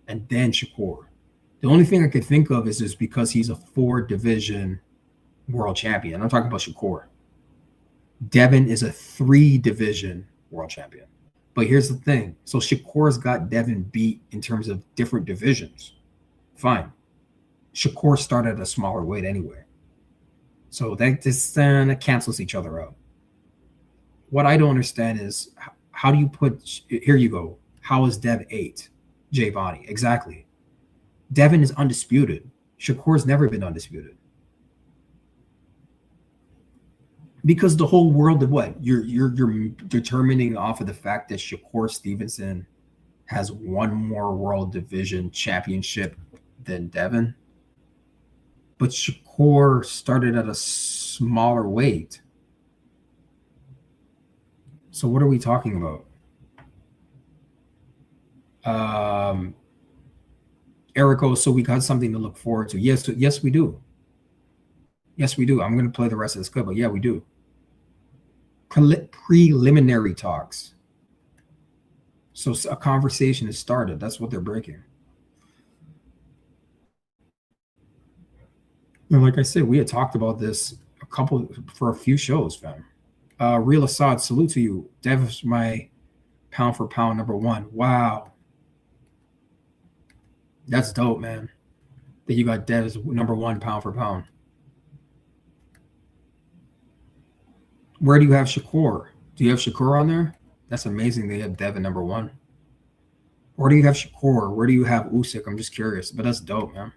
And then Shakur. The only thing I could think of is just because he's a 4-division world champion. I'm talking about Shakur. Devin is a 3-division world champion. But here's the thing. So Shakur's got Devin beat in terms of different divisions. Fine. Shakur started at a smaller weight anyway. So that just cancels each other out. What I don't understand is how do you put, here you go. How is Dev 8? Giovanni. Exactly. Devin is undisputed. Shakur's never been undisputed. Because the whole world of what? You're determining off of the fact that Shakur Stevenson has one more world division championship than Devin. But Shakur started at a smaller weight. So what are we talking about? Erico, so we got something to look forward to. Yes, we do. Yes, we do. I'm going to play the rest of this clip, but yeah, we do. Preliminary talks. So a conversation has started. That's what they're breaking. And like I said, we had talked about this for a few shows, fam. Real Assad, salute to you. Dev is my pound for pound number 1. Wow. That's dope, man. That you got Dev as number 1 pound for pound. Where do you have Shakur? Do you have Shakur on there? That's amazing they have Dev at number 1. Or do you have Shakur? Where do you have Usyk? I'm just curious, but that's dope, man.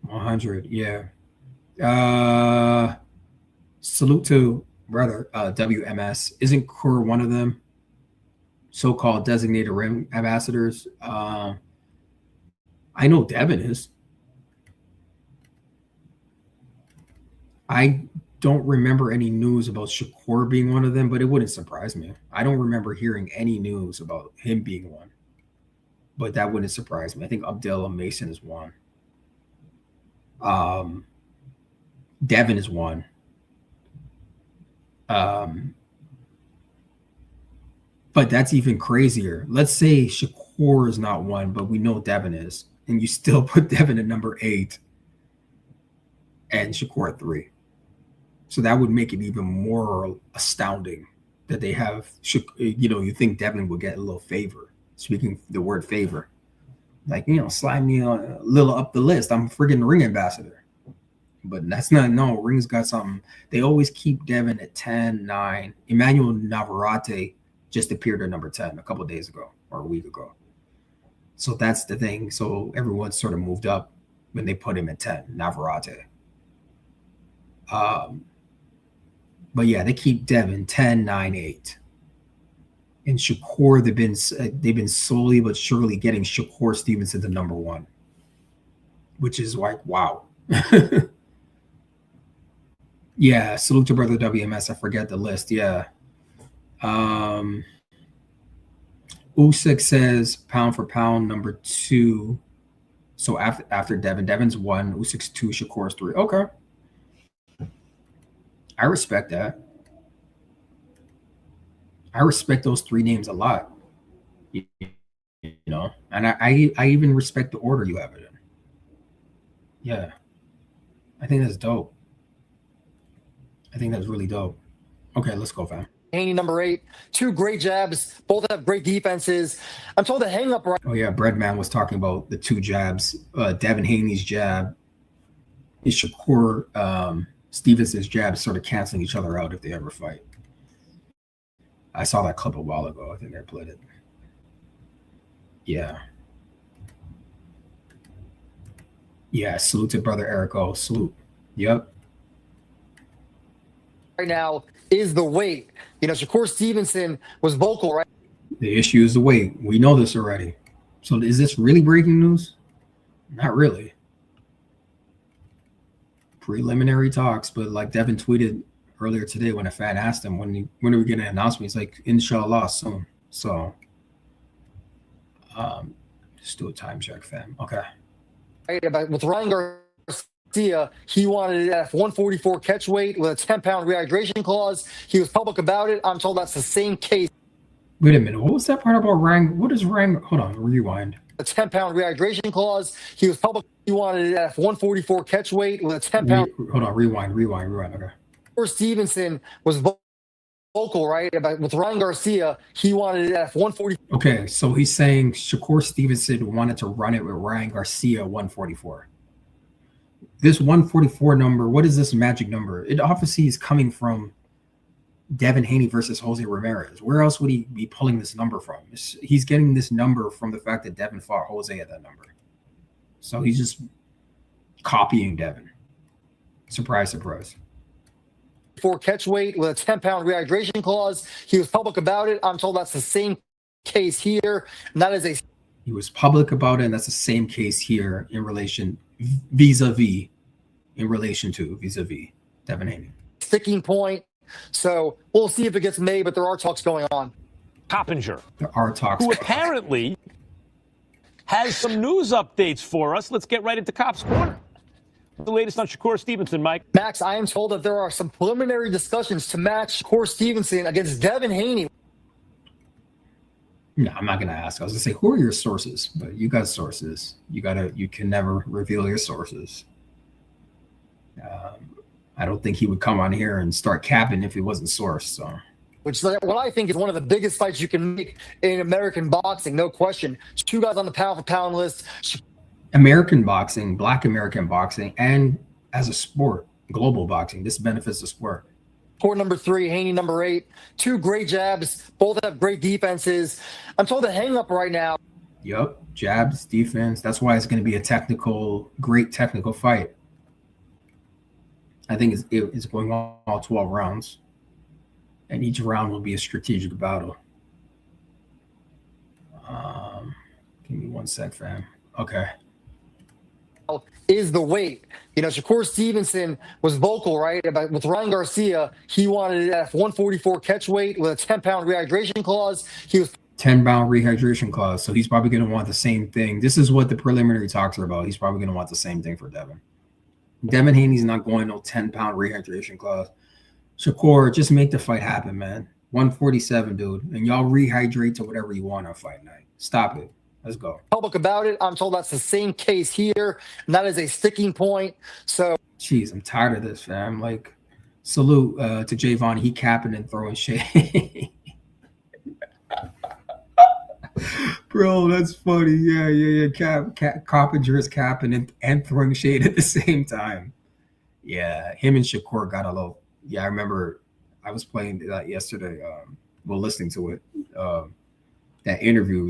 100, yeah. Salute to brother WMS. Isn't Kur one of them? So-called designated ring ambassadors. I know Devin is. I don't remember any news about Shakur being one of them, but it wouldn't surprise me. I don't remember hearing any news about him being one, but that wouldn't surprise me. I think Abdullah Mason is one. Devin is one. But that's even crazier. Let's say Shakur is not one, but we know Devin is, and you still put Devin at number 8 and Shakur at 3. So that would make it even more astounding that they have, you think Devin would get a little favor. Speaking the word favor, like, slide me a little up the list. I'm a friggin' ring ambassador. But that's not, no, Ring's got something. They always keep Devin at 10, 9. Emmanuel Navarrete just appeared at number 10 a couple of days ago or a week ago. So that's the thing. So everyone sort of moved up when they put him at 10, Navarrete. But yeah, they keep Devin 10, 9, 8. And Shakur, they've been slowly but surely getting Shakur Stevenson to number 1, which is like, wow. Yeah, salute to brother WMS. I forget the list. Yeah. Usyk says pound for pound number 2. So after Devin's 1, Usyk's 2, Shakur's 3. Okay. I respect that. I respect those 3 names a lot. And I even respect the order you have it in. Yeah. I think that's dope. I think that's really dope. Okay, let's go, fam. Haney, number 8. 2 great jabs. Both have great defenses. I'm told the hang up right. Oh yeah, Breadman was talking about the 2 jabs. Devin Haney's jab and Shakur Stevenson's jab sort of canceling each other out if they ever fight. I saw that clip a while ago. I think I played it. Yeah. Yeah, salute to brother Erico. Salute. Yep. Right now is the weight. You know, Shakur Stevenson was vocal, right? The issue is the weight. We know this already. So is this really breaking news? Not really. Preliminary talks, but like Devin tweeted earlier today when a fan asked him when are we getting an announcement, he's like, inshallah soon. So just do a time check, fam. Okay. Right, but with Ryan Garcia, he wanted it at 144 catch weight with a 10-pound rehydration clause. He was public about it. I'm told that's the same case. Wait a minute. What was that part about Ryan? What is Ryan? Hold on. Rewind. A 10-pound rehydration clause. He was public. He wanted it at 144 catch weight with a 10-pound. Hold on. Rewind. Okay. Shakur Stevenson was vocal, right? But with Ryan Garcia, he wanted it at 140. Okay, so he's saying Shakur Stevenson wanted to run it with Ryan Garcia 144. This 144 number, what is this magic number? It obviously is coming from Devin Haney versus Jose Ramirez. Where else would he be pulling this number from? He's getting this number from the fact that Devin fought Jose at that number. So he's just copying Devin. Surprise, surprise. For catch weight with a 10-pound rehydration clause. He was public about it. I'm told that's the same case here. And that is he was public about it, and that's the same case here in relation vis-a-vis Devin Haney. Sticking point. So we'll see if it gets made, but there are talks going on. Coppinger. There are talks. Who apparently has some news updates for us. Let's get right into Cop's Corner. The latest on Shakur Stevenson, Mike. Max, I am told that there are some preliminary discussions to match Shakur Stevenson against Devin Haney. No, I'm not going to ask. I was going to say, who are your sources? But you got sources. You can never reveal your sources. I don't think he would come on here and start capping if he wasn't sourced. So, which is what I think is one of the biggest fights you can make in American boxing, no question. 2 guys on the pound-for-pound list. American boxing, Black American boxing, and as a sport, global boxing. This benefits the sport. Court number 3, Haney number 8. 2 great jabs. Both have great defenses. I'm told the hang up right now. Yep, jabs, defense. That's why it's going to be a great technical fight. I think it's going all 12 rounds, and each round will be a strategic battle. Give me 1 sec, fam. Okay. Is the weight. You know, Shakur Stevenson was vocal, right? But with Ryan Garcia, he wanted it at 144 catch weight with a 10-pound rehydration clause. He was 10-pound rehydration clause. So he's probably going to want the same thing. This is what the preliminary talks are about. He's probably going to want the same thing for Devin. Devin Haney's not going no 10-pound rehydration clause. Shakur, just make the fight happen, man. 147, dude. And y'all rehydrate to whatever you want on fight night. Stop it. Let's go. Public about it. I'm told that's the same case here, and that is a sticking point. So, jeez, I'm tired of this, fam. Like, salute to Javon. He capping and throwing shade. Bro, that's funny. Yeah. Coppinger is capping and throwing shade at the same time. Yeah, him and Shakur got a little. Yeah, I remember I was playing that yesterday. Listening to it. That interview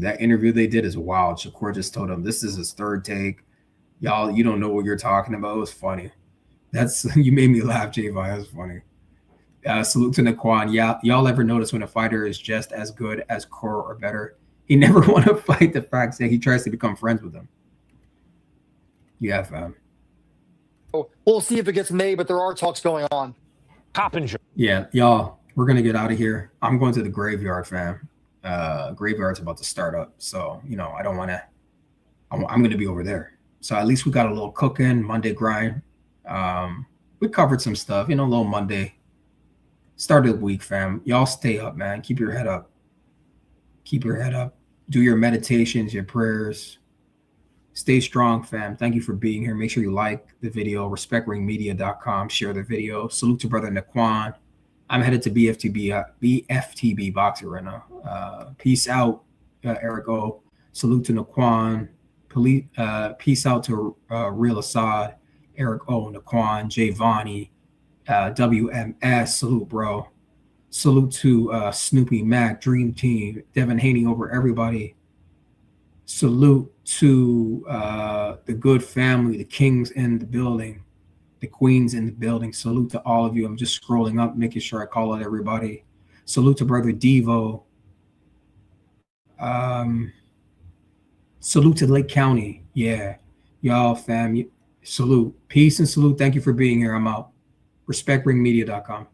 they did is wild. Shakur just told him this is his 3rd take. Y'all, you don't know what you're talking about. It was funny. You made me laugh, Javon. That was funny. Salute to Naquan. Yeah, y'all ever notice when a fighter is just as good as Core or better? He never want to fight the fact that he tries to become friends with them. Yeah, fam. We'll see if it gets made, but there are talks going on. Coppinger. Yeah, y'all, we're gonna get out of here. I'm going to the graveyard, fam. Graveyard's about to start up, so I don't want to. I'm going to be over there, so at least we got a little cooking Monday grind. We covered some stuff, a little Monday start of the week, fam. Y'all stay up, man. Keep your head up. Do your meditations, your prayers. Stay strong, fam. Thank you for being here. Make sure you like the video. Respectringmedia.com. Share the video. Salute to brother Naquan. I'm headed to BFTB boxing right now. Peace out, Eric O. Salute to Naquan. Peace out to Real Assad, Eric O. Naquan, Javani, WMS. Salute, bro. Salute to Snoopy Mac, Dream Team, Devin Haney over everybody. Salute to the good family, the kings in the building, the queens in the building. Salute to all of you. I'm just scrolling up, making sure I call out everybody. Salute to Brother Devo. Salute to Lake County. Yeah. Y'all, fam. Salute. Peace and salute. Thank you for being here. I'm out. RespectRingMedia.com.